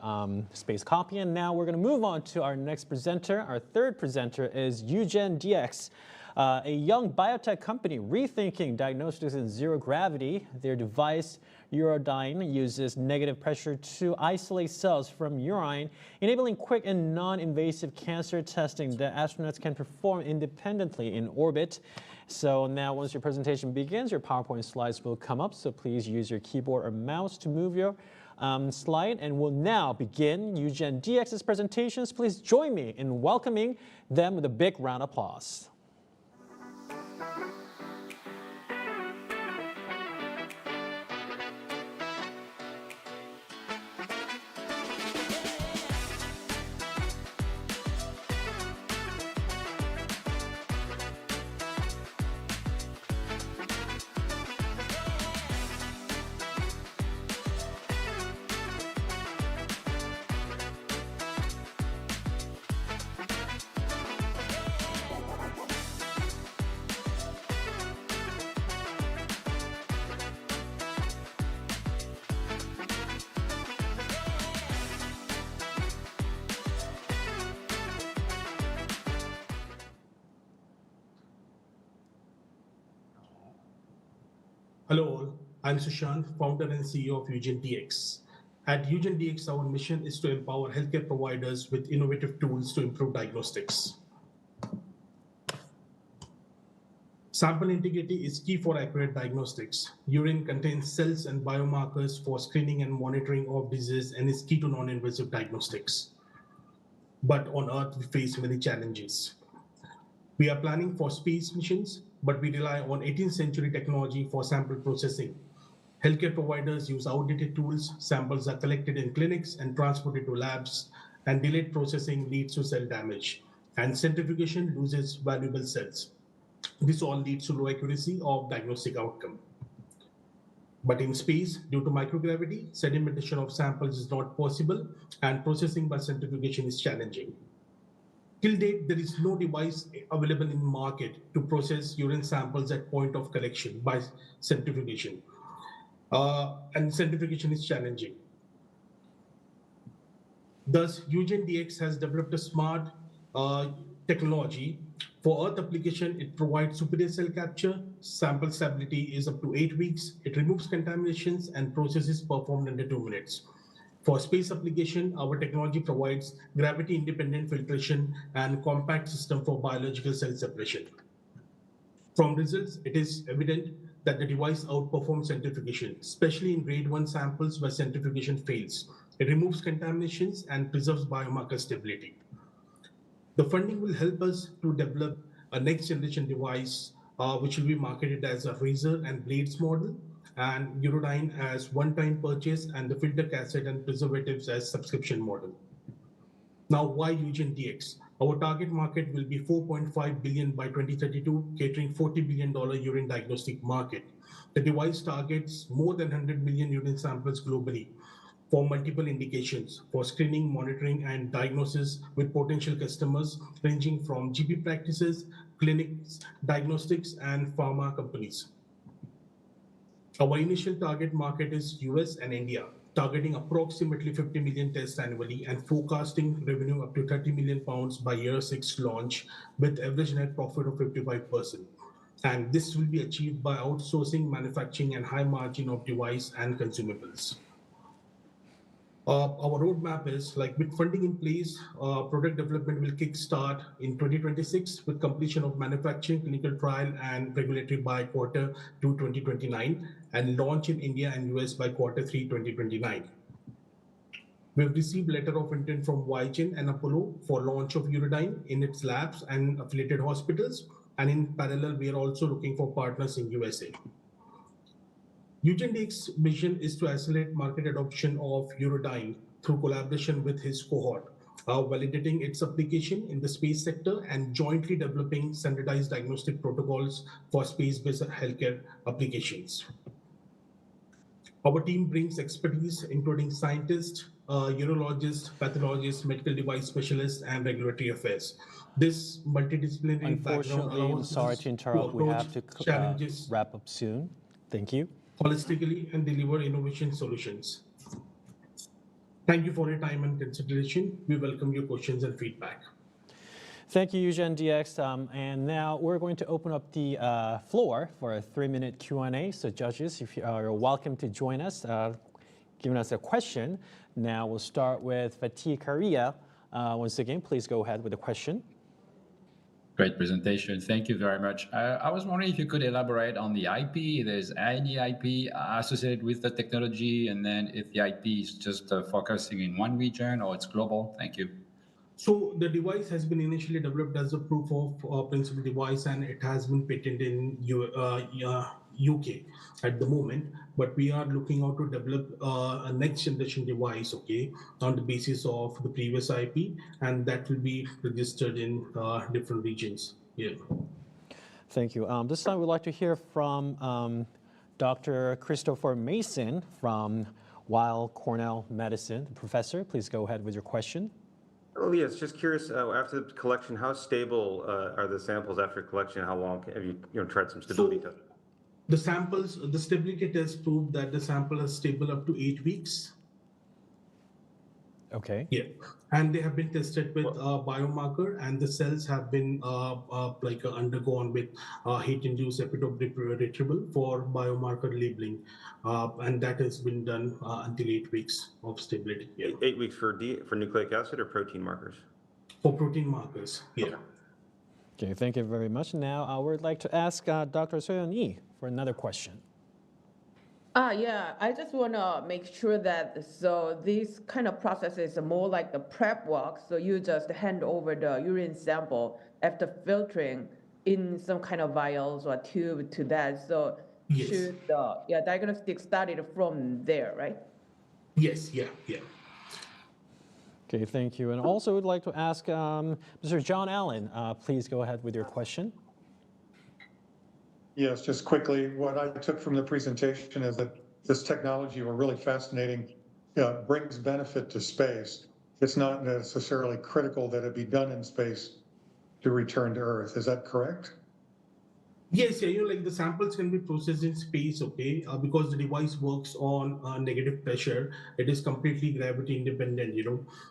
Space Copy, and now we're going to move on to our next presenter. Our third presenter is UGEN-DX. A young biotech company rethinking diagnostics in zero gravity. Their device, Urodyne, uses negative pressure to isolate cells from urine, enabling quick and non-invasive cancer testing that astronauts can perform independently in orbit. So now once your presentation begins, your PowerPoint slides will come up, so please use your keyboard or mouse to move your slide, and we'll now begin UGEN-DX's presentations. Please join me in welcoming them with a big round of applause. Hello all, I'm Sushant, founder and CEO of UGEN-DX. At UGEN-DX, our mission is to empower healthcare providers with innovative tools to improve diagnostics. Sample integrity is key for accurate diagnostics. Urine contains cells and biomarkers for screening and monitoring of disease and is key to non-invasive diagnostics. But on Earth, we face many challenges. We are planning for space missions, but we rely on 18th century technology for sample processing. Healthcare providers use outdated tools, samples are collected in clinics and transported to labs, and delayed processing leads to cell damage, and centrifugation loses valuable cells. This all leads to low accuracy of diagnostic outcome. But in space, due to microgravity, sedimentation of samples is not possible, and processing by centrifugation is challenging. Till date, there is no device available in the market to process urine samples at point of collection by centrifugation. And centrifugation is challenging. Thus, UGEN-DX has developed a smart technology. For Earth application, it provides superior cell capture, sample stability is up to 8 weeks, it removes contaminations, and process is performed under 2 minutes. For space application, our technology provides gravity-independent filtration and compact system for biological cell separation. From results, it is evident that the device outperforms centrifugation, especially in grade 1 samples where centrifugation fails. It removes contaminations and preserves biomarker stability. The funding will help us to develop a next generation device, which will be marketed as a razor and blades model, and Urodyne as one-time purchase, and the filter cassette and preservatives as subscription model. Now, why UGEN-DX? Our target market will be $4.5 billion by 2032, catering $40 billion urine diagnostic market. The device targets more than 100 million urine samples globally for multiple indications, for screening, monitoring, and diagnosis with potential customers ranging from GP practices, clinics, diagnostics, and pharma companies. Our initial target market is US and India, targeting approximately 50 million tests annually and forecasting revenue up to 30 million pounds by year 6 launch with average net profit of 55%. And this will be achieved by outsourcing manufacturing and high margin of device and consumables. Our roadmap is, like, with funding in place, product development will kickstart in 2026 with completion of manufacturing, clinical trial, and regulatory by Q2 2029, and launch in India and US by Q3 2029. We've received letter of intent from Vigen and Apollo for launch of Urodyne in its labs and affiliated hospitals, and in parallel, we are also looking for partners in USA. UGEN-DX's mission is to accelerate market adoption of Urodyne through collaboration with his cohort, validating its application in the space sector and jointly developing standardized diagnostic protocols for space-based healthcare applications. Our team brings expertise, including scientists, urologists, pathologists, medical device specialists, and regulatory affairs. This multidisciplinary background allows I'm sorry to interrupt. We have to wrap up soon. Thank you. Holistically and deliver innovation solutions. Thank you for your time and consideration. We welcome your questions and feedback. Thank you, UGEN-DX. And now we're going to open up the floor for a 3-minute Q&A. So judges, if you're welcome to join us, giving us a question. Now we'll start with Fatih Karia. Once again, please go ahead with the question. Great presentation. Thank you very much. I was wondering if you could elaborate on the IP, if there's any IP associated with the technology, and then if the IP is just focusing in one region or it's global. Thank you. So the device has been initially developed as a proof of principle device, and it has been patented in UK at the moment, but we are looking out to develop a next generation device, okay, on the basis of the previous IP, and that will be registered in different regions. Yeah. Thank you. This time we'd like to hear from Dr. Christopher Mason from Weill Cornell Medicine. Professor, please go ahead with your question. Oh, yes. Just curious, after the collection, how stable are the samples after collection? How long have you tried some stability tests? The samples, the stability test proved that the sample is stable up to 8 weeks. Okay. Yeah, and they have been tested with a biomarker, and the cells have been undergone with heat-induced epitope retrieval for biomarker labeling, and that has been done until 8 weeks of stability. Yeah. 8 weeks for nucleic acid or protein markers? For protein markers, yeah. Okay, thank you very much. Now I would like to ask Dr. Soyeon Lee for another question. Yeah, I just want to make sure that so this kind of process is more like the prep work. So you just hand over the urine sample after filtering in some kind of vials or tube to that. So Yes. should the diagnostic started from there, right? Yes, yeah. Okay, thank you. And also would like to ask Mr. John Allen, please go ahead with your question. Yes, just quickly, what I took from the presentation is that this technology, were really fascinating, brings benefit to space. It's not necessarily critical that it be done in space to return to Earth. Is that correct? Yes, yeah, like the samples can be processed in space, okay, because the device works on negative pressure. It is completely gravity independent,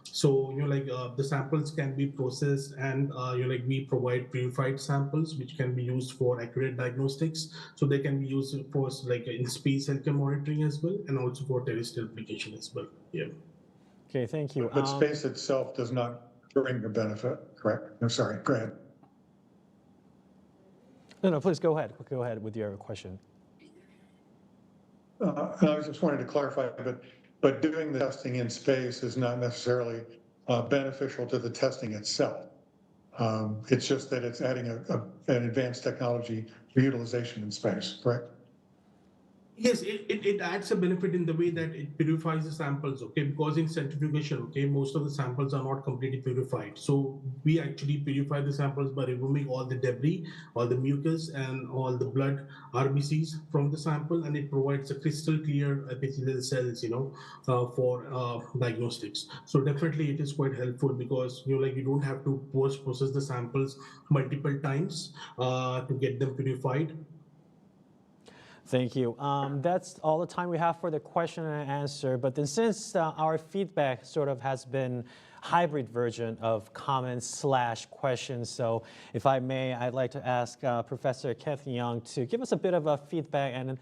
So, like the samples can be processed and, like we provide purified samples, which can be used for accurate diagnostics. So they can be used for like in space healthcare monitoring as well, and also for terrestrial application as well, yeah. Okay, thank you. But space itself does not bring the benefit, correct? No, sorry, go ahead. No, please go ahead. Go ahead with your question. I was just wanted to clarify, but doing the testing in space is not necessarily beneficial to the testing itself. It's just that it's adding an advanced technology for utilization in space, correct? Yes, it adds a benefit in the way that it purifies the samples, okay? Because in centrifugation, okay, most of the samples are not completely purified. So we actually purify the samples by removing all the debris, all the mucus, and all the blood RBCs from the sample, and it provides a crystal clear epithelial cells, for diagnostics. So definitely it is quite helpful because like you don't have to post-process the samples multiple times to get them purified. Thank you. That's all the time we have for the question and answer. But then since our feedback sort of has been hybrid version of comments/questions, so if I may, I'd like to ask Professor Kathy Young to give us a bit of a feedback and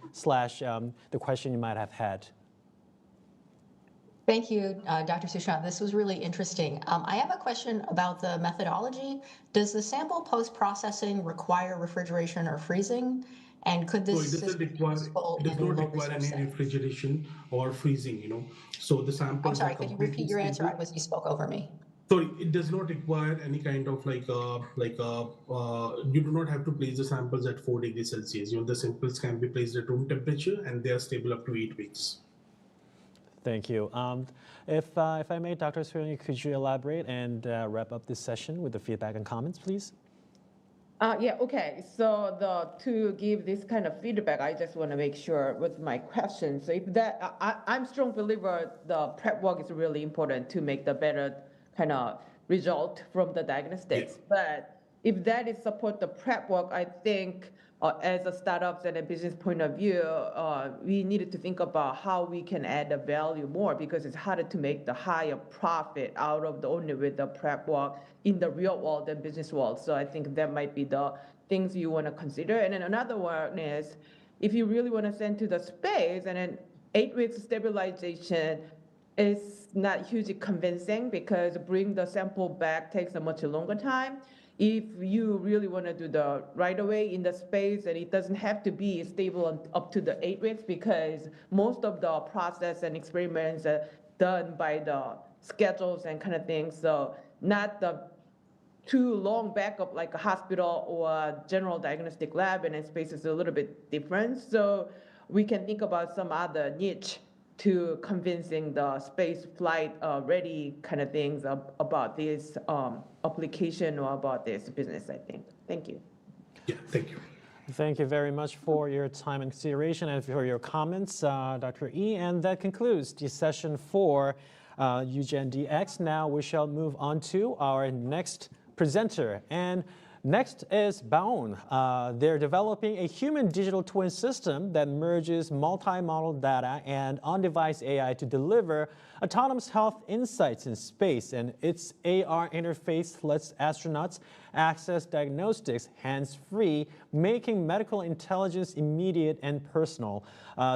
the question you might have had. Thank you, Dr. Sushant. This was really interesting. I have a question about the methodology. Does the sample post-processing require refrigeration or freezing? And could this So it does not require any refrigeration or freezing, So the samples. I'm sorry, could you repeat your answer? You spoke over me. Sorry, it does not require any kind of you do not have to place the samples at 4 degrees Celsius. The samples can be placed at room temperature and they are stable up to 8 weeks. Thank you. If I may, Dr. Soyeon, could you elaborate and wrap up this session with the feedback and comments, please? Yeah, okay. So to give this kind of feedback, I just want to make sure with my question. So if that, I'm strong believer the prep work is really important to make the better kind of result from the diagnostics. Yes. But if that is support the prep work, I think as a startups and a business point of view, we needed to think about how we can add the value more because it's harder to make the higher profit out of the only with the prep work in the real world and business world. So I think that might be the things you want to consider. And then another one is if you really want to send to the space and then 8 weeks stabilization is not hugely convincing because bring the sample back takes a much longer time. If you really want to do the right away in the space, and it doesn't have to be stable up to the 8 weeks because most of the process and experiments are done by the schedules and kind of things. So not the too long backup like a hospital or a general diagnostic lab, and in space is a little bit different. So we can think about some other niche to convincing the space flight ready kind of things about this application or about this business, I think. Thank you. Yeah, thank you. Thank you very much for your time and consideration and for your comments, Dr. Yi. And that concludes the session for UGEN-DX. Now we shall move on to our next presenter. And next is Baon. They're developing a human digital twin system that merges multi-model data and on-device AI to deliver autonomous health insights in space. And its AR interface lets astronauts access diagnostics hands-free, making medical intelligence immediate and personal.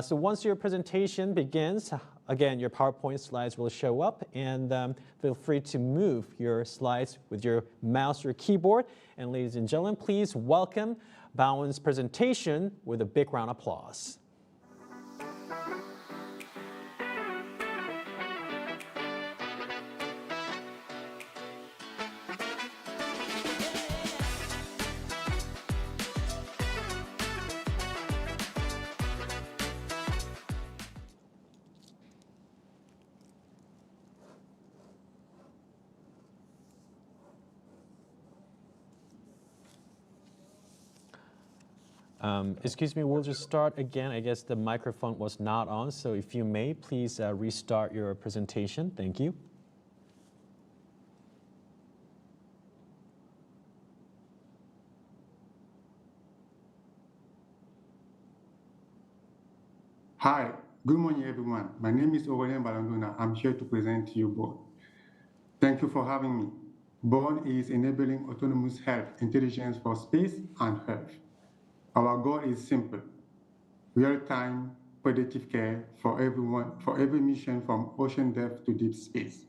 So once your presentation begins, Again, your PowerPoint slides will show up, and feel free to move your slides with your mouse or keyboard. And ladies and gentlemen, please welcome Bowen's presentation with a big round of applause. Excuse me, we'll just start again. I guess the microphone was not on, so if you may, please restart your presentation. Thank you. Hi, good morning, everyone. My name is Aurélien Balandona. I'm here to present to you BORN. Thank you for having me. BORN is enabling autonomous health intelligence for space and Earth. Our goal is simple: real-time predictive care for everyone, for every mission from ocean depth to deep space.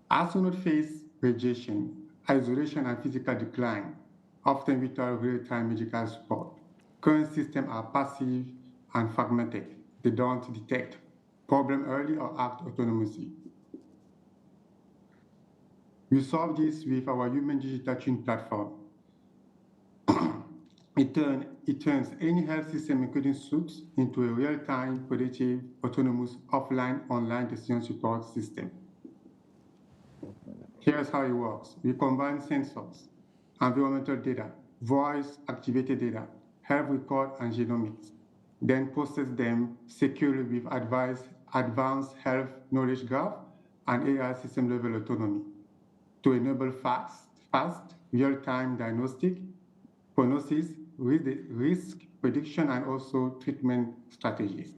Astronauts face radiation, isolation, and physical decline, often without real-time medical support. Current systems are passive and fragmented. They don't detect problem early or act autonomously. We solve this with our human digital twin platform. It turns any health system, including suits, into a real-time, predictive, autonomous, offline, online decision support system. Here's how it works. We combine sensors, environmental data, voice-activated data, health record, and genomics, then process them securely with advanced health knowledge graph and AI system-level autonomy to enable fast, real-time diagnostic, prognosis, risk prediction, and also treatment strategies.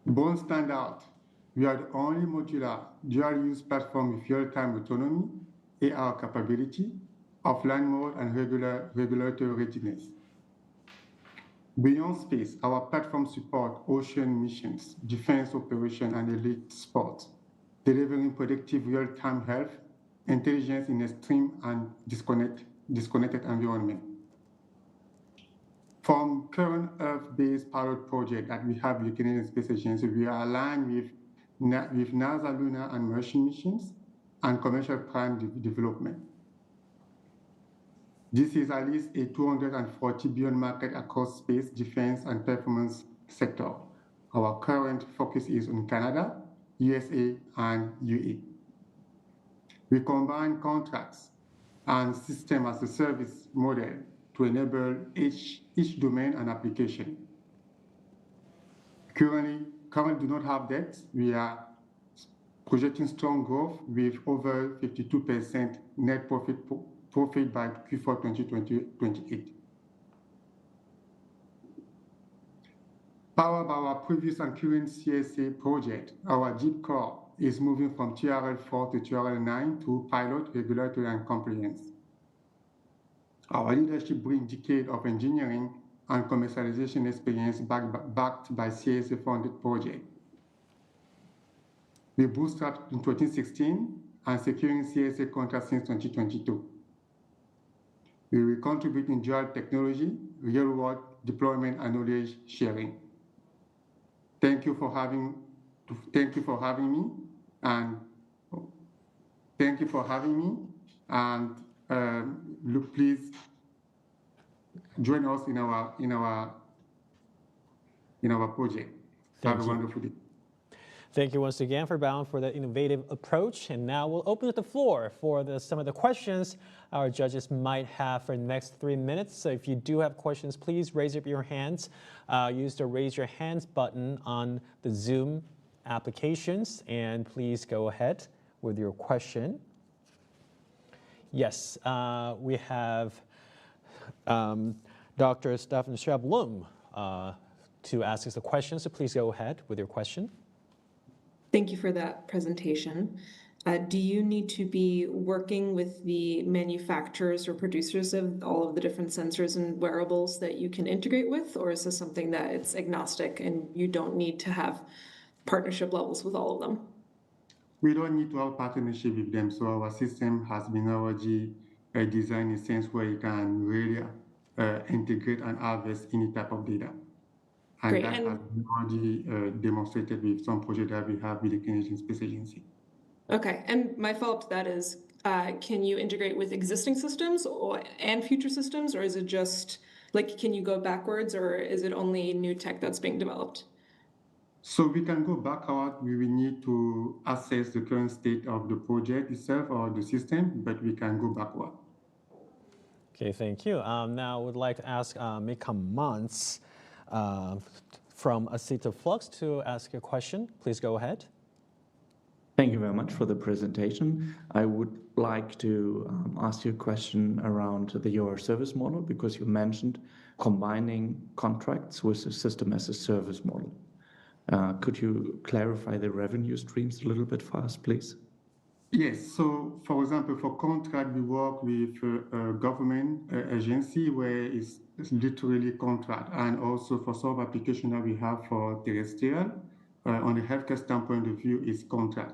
BORN stand out. We are the only modular dual-use platform with real-time autonomy, AR capability, offline mode, and regulatory readiness. Beyond space, our platform supports ocean missions, defense operation, and elite sports, delivering predictive real-time health intelligence in extreme and disconnected environment. From current Earth-based pilot project that we have with the Canadian Space Agency, we are aligned with NASA lunar and Martian missions and commercial prime development. This is at least a $240 billion market across space, defense, and performance sector. Our current focus is on Canada, USA, and UAE. We combine contracts and system as a service model to enable each domain and application. Currently do not have debt. We are projecting strong growth with over 52% net profit by Q4 2028. Powered by our previous and current CSA project, our Deep Core is moving from TRL4 to TRL9 to pilot, regulatory, and compliance. Our leadership brings decades of engineering and commercialization experience backed by CSA-funded projects. We bootstrapped in 2016 and securing CSA contracts since 2022. We will contribute in dual technology, real-world deployment, and knowledge sharing. Thank you for having me, and look, please join us in our project. Have a wonderful day. Thank you once again for Bowen for the innovative approach. And now we'll open up the floor for some of the questions our judges might have for the next 3 minutes. So if you do have questions, please raise up your hands. Use the raise your hands button on the Zoom applications, and please go ahead with your question. Yes, we have Dr. Stefan Schablum to ask us a question, so please go ahead with your question. Thank you for that presentation. do you need to be working with the manufacturers or producers of all of the different sensors and wearables that you can integrate with, or is this something that it's agnostic and you don't need to have partnership levels with all of them? We don't need to have partnership with them. So our system has been already designed in a sense where you can really integrate and harvest any type of data. And Great. that has been already demonstrated with some projects that we have with the Canadian Space Agency. Okay, and my follow-up to that is, can you integrate with existing systems and future systems, or is it just, like, can you go backwards, or is it only new tech that's being developed? So we can go backward. We will need to assess the current state of the project itself or the system, but we can go backward. Okay, thank you. Now I would like to ask Mika Mans from Aceta Flux to ask a question. Please go ahead. Thank you very much for the presentation. I would like to ask you a question around your service model, because you mentioned combining contracts with a system as a service model. Could you clarify the revenue streams a little bit for us, please? Yes. So, for example, for contract, we work with a government agency where it's literally contract, and also for some application that we have for terrestrial, on the healthcare standpoint of view, is contract.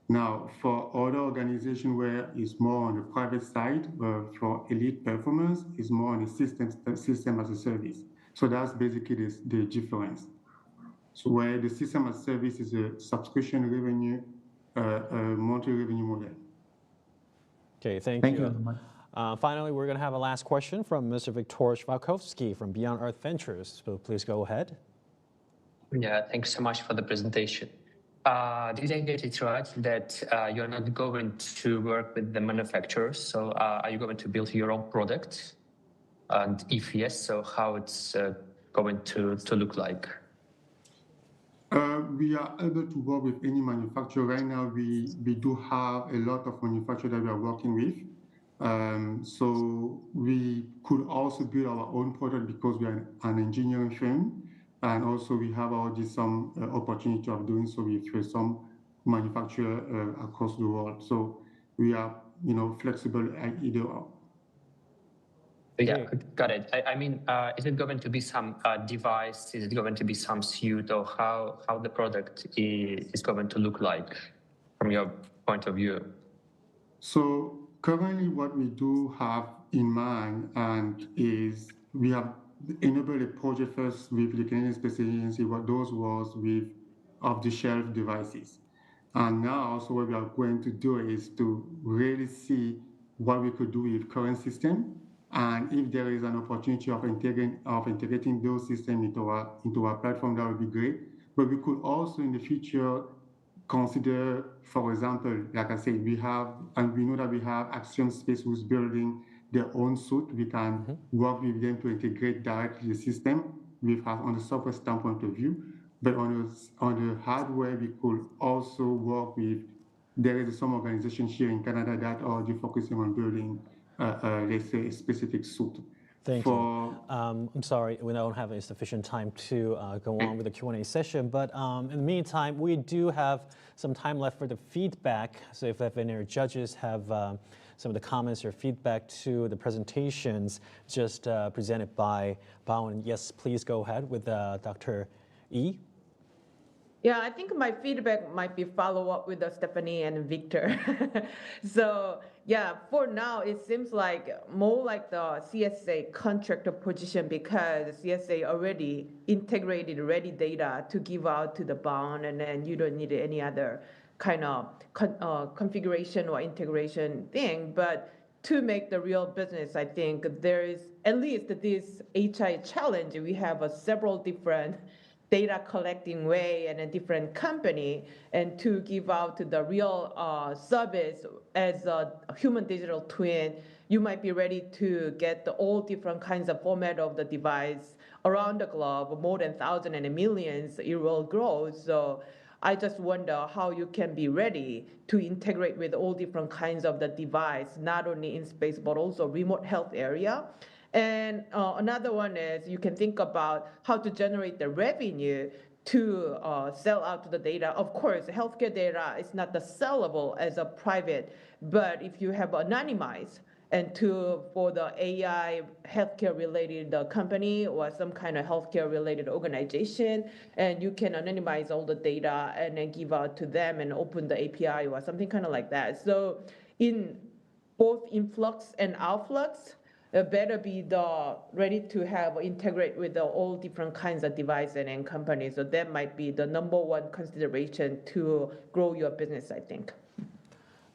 Now, for other organizations where it's more on the private side, for elite performance, it's more on the system as a service. So that's basically the difference. So where the system as a service is a subscription revenue, monthly revenue model. Okay, thank you. Very much. Finally, we're going to have a last question from Mr. Viktor Shvakovsky from Beyond Earth Ventures. So please go ahead. Yeah, thanks so much for the presentation. Did I get it right that you're not going to work with the manufacturers? So are you going to build your own product? And if yes, so how it's going to look like? We are able to work with any manufacturer. Right now, we do have a lot of manufacturers that we are working with. So we could also build our own product because we are an engineering firm. And also we have already some opportunity of doing so with some manufacturer across the world. So we are, flexible at either or. Yeah, got it. I mean, is it going to be some device? Is it going to be some suite, or how the product is going to look like from your point of view? So currently what we do have in mind and is we have enabled a project first with the Canadian Space Agency. What those was with off-the-shelf devices. And now also what we are going to do is to really see what we could do with current system. And if there is an opportunity of integrating those systems into our platform, that would be great. But we could also in the future consider, for example, like I said, we know that we have Axiom Space who's building their own suit. We can work with them to integrate directly the system on the software standpoint of view. But on the hardware, we could also work with, there is some organizations here in Canada that are already focusing on building, let's say, a specific suit. Thank you. I'm sorry, we don't have sufficient time to go on with the Q&A session, but in the meantime, we do have some time left for the feedback. So if any judges have some of the comments or feedback to the presentations just presented by Bowen, yes, please go ahead with Dr. Yi. Yeah, I think my feedback might be follow up with Stephanie and Victor. So yeah, for now, it seems like more like the CSA contractor position, because CSA already integrated ready data to give out to the Bowen, and then you don't need any other kind of configuration or integration thing. But to make the real business, I think there is at least this HI challenge. We have several different data collecting way and a different company, and to give out the real service as a human digital twin, you might be ready to get all different kinds of format of the device around the globe, more than thousands and millions, it will grow. So I just wonder how you can be ready to integrate with all different kinds of the device, not only in space, but also remote health area. And another one is you can think about how to generate the revenue to sell out the data. Of course, healthcare data is not the sellable as a private, but if you have anonymized and for the AI healthcare related company or some kind of healthcare related organization, and you can anonymize all the data and then give out to them and open the API or something kind of like that. So in both influx and outflux, better be ready to have integrate with all different kinds of devices and companies. So that might be the number one consideration to grow your business, I think.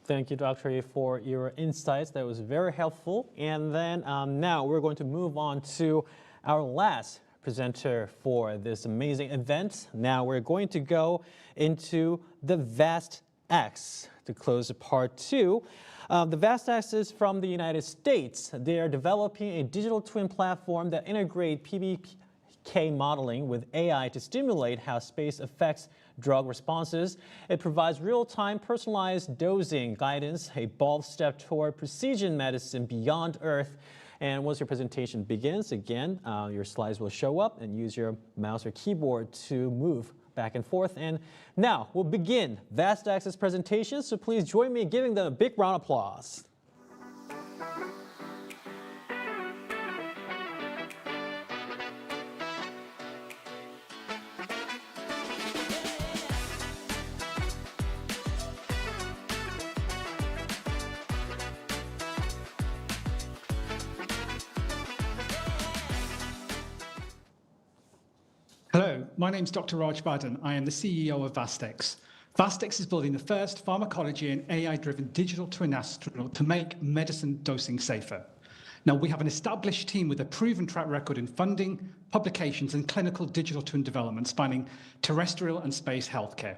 Thank you, Dr. A, for your insights. That was very helpful. And then now we're going to move on to our last presenter for this amazing event. Now we're going to go into the VastX to close part 2. The VastX is from the United States. They are developing a digital twin platform that integrates PBPK modeling with AI to stimulate how space affects drug responses. It provides real-time personalized dosing guidance, a bold step toward precision medicine beyond Earth. And once your presentation begins, again, your slides will show up and use your mouse or keyboard to move back and forth. And now we'll begin VastX's presentation, so please join me in giving them a big round of applause. Hello, my name is Dr. Raj Badan. I am the CEO of VastX. VastX is building the first pharmacology and AI-driven digital twin astronaut to make medicine dosing safer. Now, we have an established team with a proven track record in funding, publications, and clinical digital twin development spanning terrestrial and space healthcare.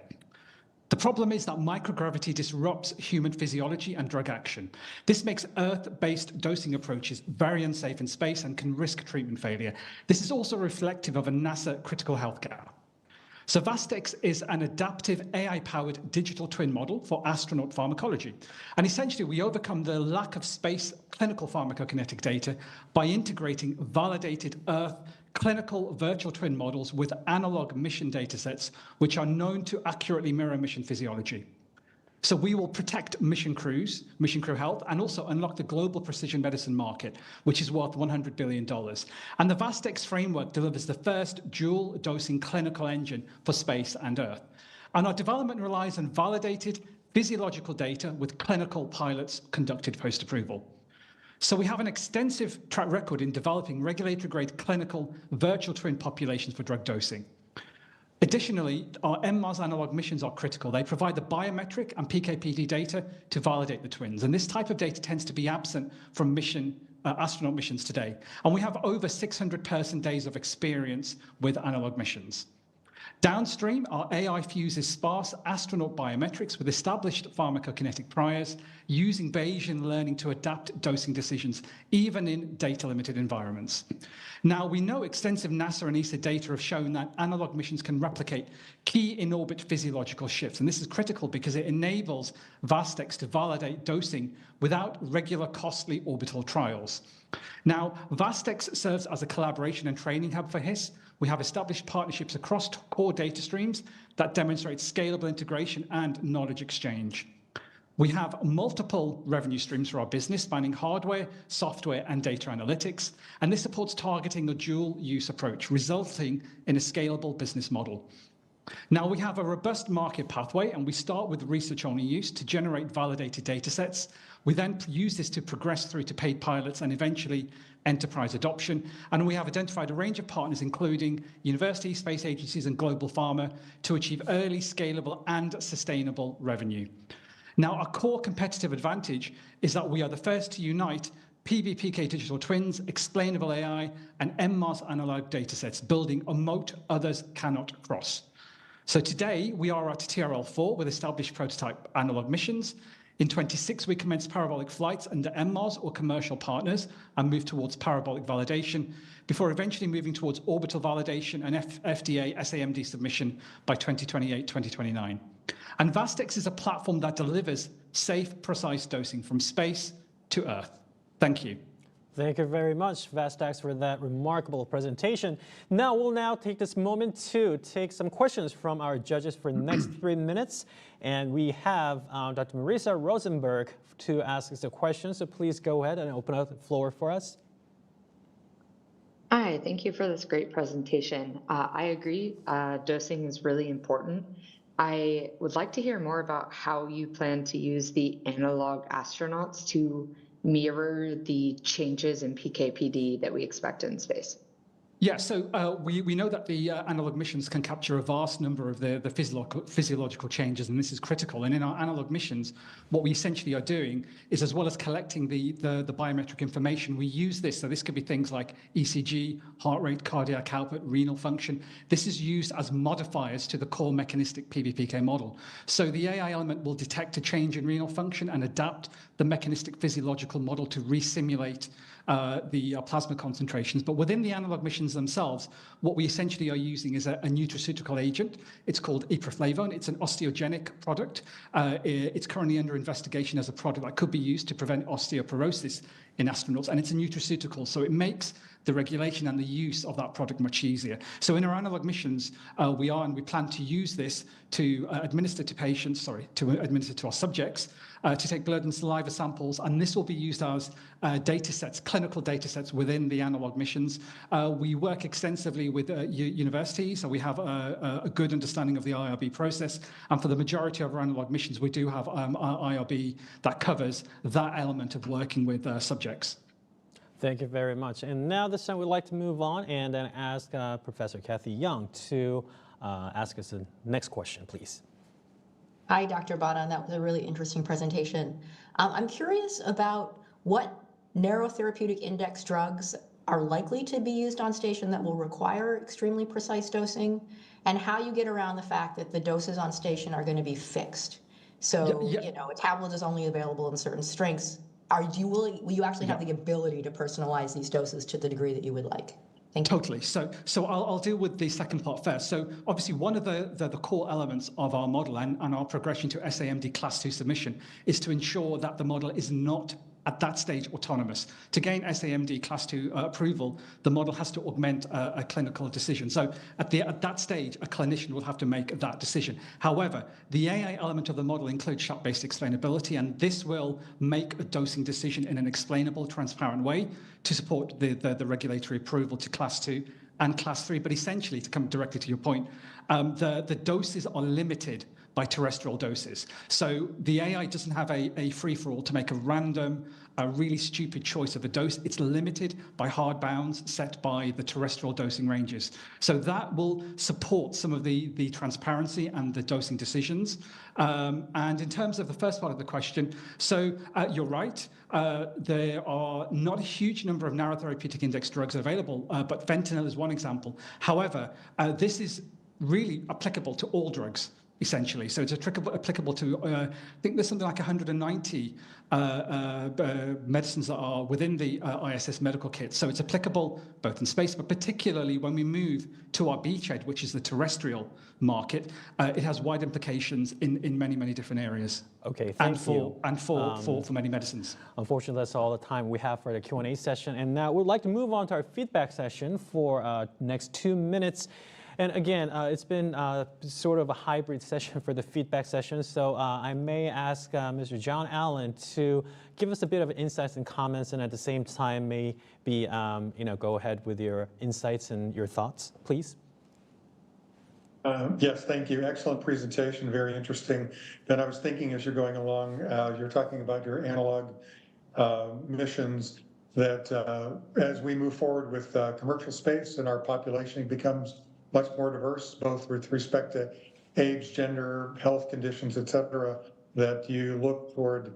The problem is that microgravity disrupts human physiology and drug action. This makes Earth-based dosing approaches very unsafe in space and can risk treatment failure. This is also reflective of a NASA critical health gap. So VastX is an adaptive AI-powered digital twin model for astronaut pharmacology. And essentially, we overcome the lack of space clinical pharmacokinetic data by integrating validated Earth clinical virtual twin models with analog mission datasets, which are known to accurately mirror mission physiology. So we will protect mission crew health, and also unlock the global precision medicine market, which is worth $100 billion. And the VastX framework delivers the first dual dosing clinical engine for space and Earth. And our development relies on validated physiological data with clinical pilots conducted post-approval. So we have an extensive track record in developing regulatory-grade clinical virtual twin populations for drug dosing. Additionally, our MMARS analog missions are critical. They provide the biometric and PK/PD data to validate the twins. And this type of data tends to be absent from astronaut missions today. And we have over 600 person days of experience with analog missions. Downstream, our AI fuses sparse astronaut biometrics with established pharmacokinetic priors, using Bayesian learning to adapt dosing decisions, even in data-limited environments. Now, we know extensive NASA and ESA data have shown that analog missions can replicate key in-orbit physiological shifts, and this is critical because it enables VastX to validate dosing without regular costly orbital trials. Now, VastX serves as a collaboration and training hub for HIS. We have established partnerships across core data streams that demonstrate scalable integration and knowledge exchange. We have multiple revenue streams for our business, spanning hardware, software, and data analytics, and this supports targeting a dual-use approach, resulting in a scalable business model. Now, we have a robust market pathway, and we start with research-only use to generate validated data sets. We then use this to progress through to paid pilots and eventually enterprise adoption. And we have identified a range of partners, including universities, space agencies, and global pharma, to achieve early, scalable, and sustainable revenue. Now, our core competitive advantage is that we are the first to unite PBPK digital twins, explainable AI, and MMARS analog datasets, building a moat others cannot cross. So today, we are at TRL4 with established prototype analog missions. In 26, we commence parabolic flights under MMARS or commercial partners and move towards parabolic validation before eventually moving towards orbital validation and FDA SAMD submission by 2028, 2029. And VastX is a platform that delivers safe, precise dosing from space to Earth. Thank you. Thank you very much, Vastax, for that remarkable presentation. Now, we'll take this moment to take some questions from our judges for the next 3 minutes. And we have Dr. Marisa Rosenberg to ask us a question. So please go ahead and open up the floor for us. Hi, thank you for this great presentation. I agree, dosing is really important. I would like to hear more about how you plan to use the analog astronauts to mirror the changes in PK/PD that we expect in space. Yeah, so we know that the analog missions can capture a vast number of the physiological changes, and this is critical. And in our analog missions, what we essentially are doing is, as well as collecting the biometric information, we use this. So this could be things like ECG, heart rate, cardiac output, renal function. This is used as modifiers to the core mechanistic PBPK model. So the AI element will detect a change in renal function and adapt the mechanistic physiological model to resimulate the plasma concentrations. But within the analog missions themselves, what we essentially are using is a nutraceutical agent. It's called ipraflavone. It's an osteogenic product. It's currently under investigation as a product that could be used to prevent osteoporosis in astronauts, and it's a nutraceutical, so it makes the regulation and the use of that product much easier. So in our analog missions, we plan to use this to administer to our subjects, to take blood and saliva samples, and this will be used as data sets, clinical data sets within the analog missions. We work extensively with universities, so we have a good understanding of the IRB process, and for the majority of our analog missions, we do have IRB that covers that element of working with subjects. Thank you very much. And now this time we'd like to move on and then ask Professor Kathy Young to ask us the next question, please. Hi, Dr. Badan. That was a really interesting presentation. I'm curious about what narrow therapeutic index drugs are likely to be used on station that will require extremely precise dosing, and how you get around the fact that the doses on station are going to be fixed. So, you know, a tablet is only available in certain strengths. Will you actually have the ability to personalize these doses to the degree that you would like? Thank you. Totally. So I'll deal with the second part first. So obviously one of the core elements of our model and our progression to SAMD Class 2 submission is to ensure that the model is not at that stage autonomous. To gain SAMD Class 2 approval, the model has to augment a clinical decision. So at that stage, a clinician will have to make that decision. However, the AI element of the model includes shot-based explainability, and this will make a dosing decision in an explainable, transparent way to support the regulatory approval to Class 2 and Class 3. But essentially, to come directly to your point, the doses are limited by terrestrial doses. So the AI doesn't have a free-for-all to make a random, really stupid choice of a dose. It's limited by hard bounds set by the terrestrial dosing ranges. So that will support some of the transparency and the dosing decisions. And in terms of the first part of the question, so you're right. There are not a huge number of narrow therapeutic index drugs available, but fentanyl is one example. However, this is really applicable to all drugs, essentially. So it's applicable to, I think there's something like 190 medicines that are within the ISS medical kit. So it's applicable both in space, but particularly when we move to our beachhead, which is the terrestrial market, it has wide implications in many, many different areas. Okay, thank you. And for many medicines. Unfortunately, that's all the time we have for the Q&A session. And now we'd like to move on to our feedback session for next 2 minutes. And again, it's been sort of a hybrid session for the feedback session. So I may ask Mr. John Allen to give us a bit of insights and comments, and at the same time, maybe go ahead with your insights and your thoughts, please. Yes, thank you. Excellent presentation, very interesting. And I was thinking as you're going along, you're talking about your analog missions, that as we move forward with commercial space and our population becomes much more diverse, both with respect to age, gender, health conditions, et cetera, that you look toward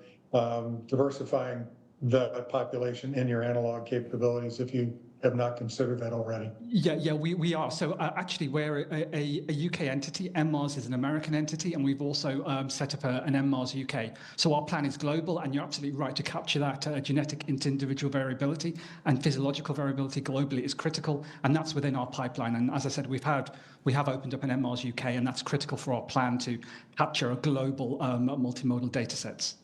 diversifying the population in your analog capabilities, if you have not considered that already. Yeah, we are. So actually, we're a UK entity. MMARS is an American entity, and we've also set up an MMARS UK. So our plan is global, and you're absolutely right to capture that genetic individual variability and physiological variability globally is critical, and that's within our pipeline. And as I said, we have opened up an MMARS UK, and that's critical for our plan to capture a global multimodal data sets.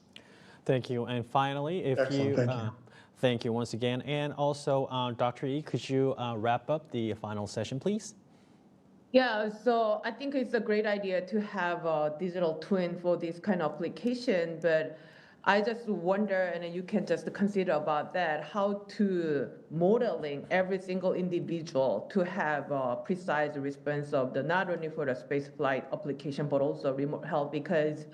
Thank you. And finally, if Excellent, thank you. Thank you once again. And also, Dr. Yi, could you wrap up the final session, please? Yeah, so I think it's a great idea to have a digital twin for this kind of application, but I just wonder, and you can just consider about that, how to modeling every single individual to have a precise response of the, not only for the space flight application, but also remote health, because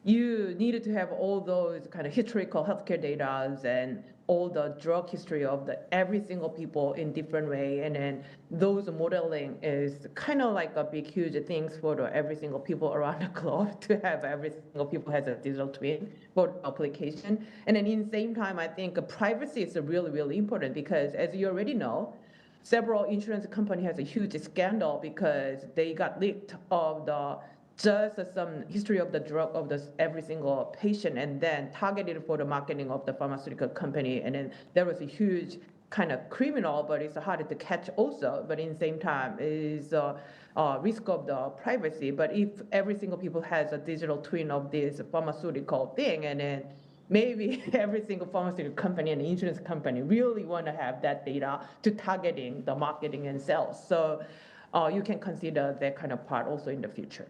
you needed to have all those kind of historical healthcare data and all the drug history of the every single people in different way, and then those modeling is kind of like a big huge things for the every single people around the globe to have every single people has a digital twin for application. And then in the same time, I think privacy is really, really important, because as you already know, several insurance company has a huge scandal because they got leaked of the just some history of the drug of the every single patient, and then targeted for the marketing of the pharmaceutical company. And then there was a huge kind of criminal, but it's harder to catch also. But in the same time, is risk of the privacy. But if every single people has a digital twin of this pharmaceutical thing, and then maybe every single pharmaceutical company and insurance company really want to have that data to targeting the marketing and sales. So you can consider that kind of part also in the future.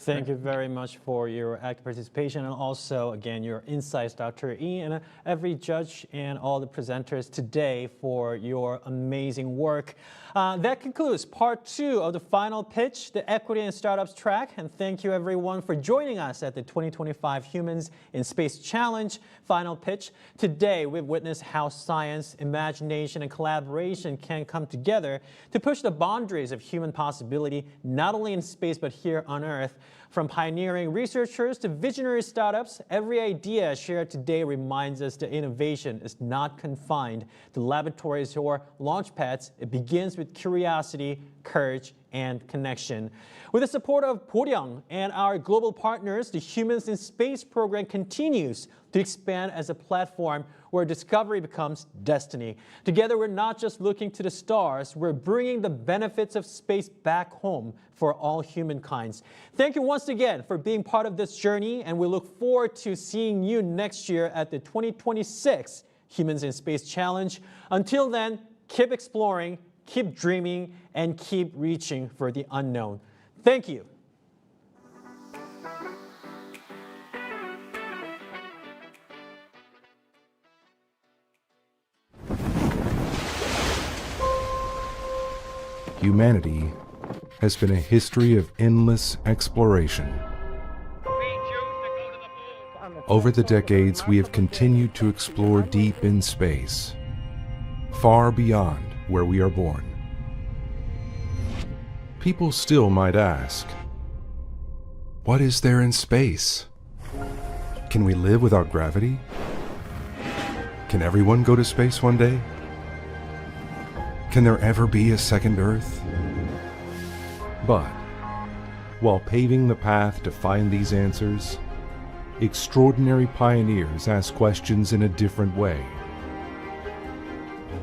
Thank you very much for your active participation, and also, again, your insights, Dr. Yi, and every judge and all the presenters today for your amazing work. That concludes part 2 of the final pitch, the Equity and Startups track. And thank you, everyone, for joining us at the 2025 Humans in Space Challenge final pitch. Today, we've witnessed how science, imagination, and collaboration can come together to push the boundaries of human possibility, not only in space, but here on Earth. From pioneering researchers to visionary startups, every idea shared today reminds us that innovation is not confined to laboratories or launch pads. It begins with curiosity, courage, and connection. With the support of Boryang and our global partners, the Humans in Space program continues to expand as a platform where discovery becomes destiny. Together, we're not just looking to the stars, we're bringing the benefits of space back home for all humankind. Thank you once again for being part of this journey, and we look forward to seeing you next year at the 2026 Humans in Space Challenge. Until then, keep exploring, keep dreaming, and keep reaching for the unknown. Thank you. Humanity has been a history of endless exploration. Over the decades, we have continued to explore deep in space, far beyond where we are born. People still might ask, what is there in space? Can we live without gravity? Can everyone go to space one day? Can there ever be a second Earth? But while paving the path to find these answers, extraordinary pioneers ask questions in a different way.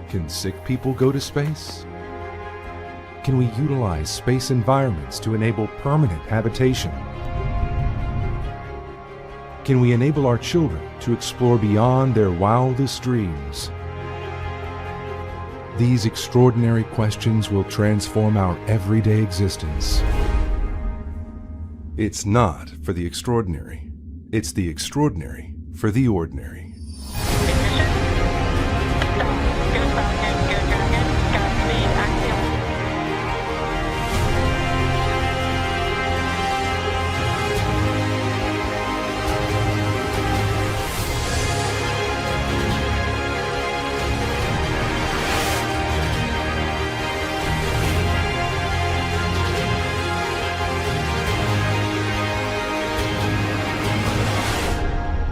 Can sick people go to space? Can we utilize space environments to enable permanent habitation? Can we enable our children to explore beyond their wildest dreams? These extraordinary questions will transform our everyday existence. It's not for the extraordinary. It's the extraordinary for the ordinary.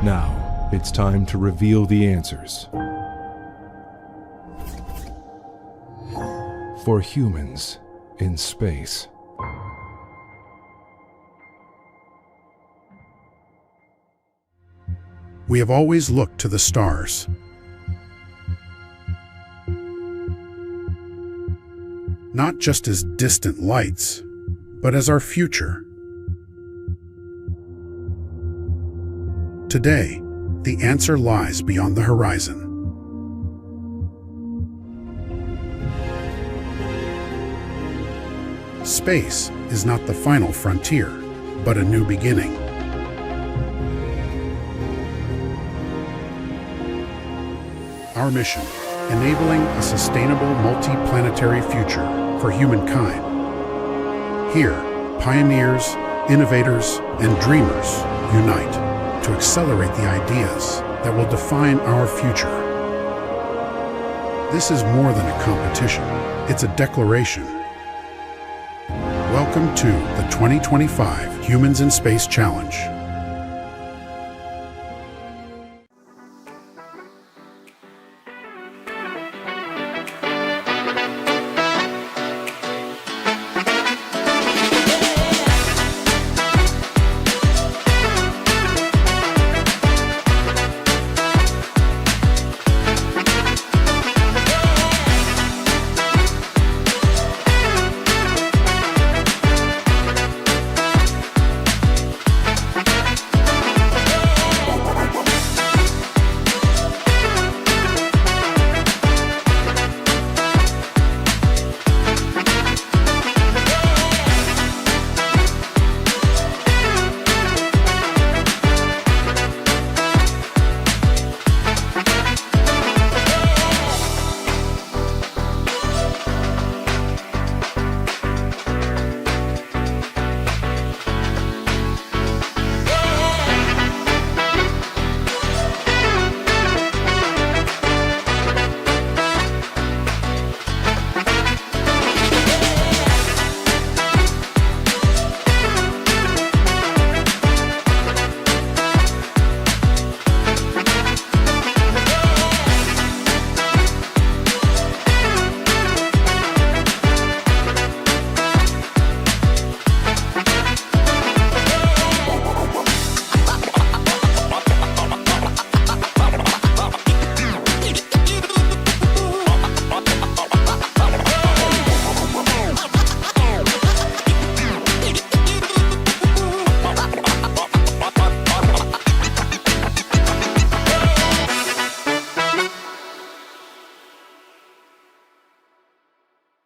Now, it's time to reveal the answers. For humans in space. We have always looked to the stars. Not just as distant lights, but as our future. Today, the answer lies beyond the horizon. Space is not the final frontier, but a new beginning. Our mission, enabling a sustainable multi-planetary future for humankind. Here, pioneers, innovators, and dreamers unite to accelerate the ideas that will define our future. This is more than a competition, it's a declaration. Welcome to the 2025 Humans in Space Challenge.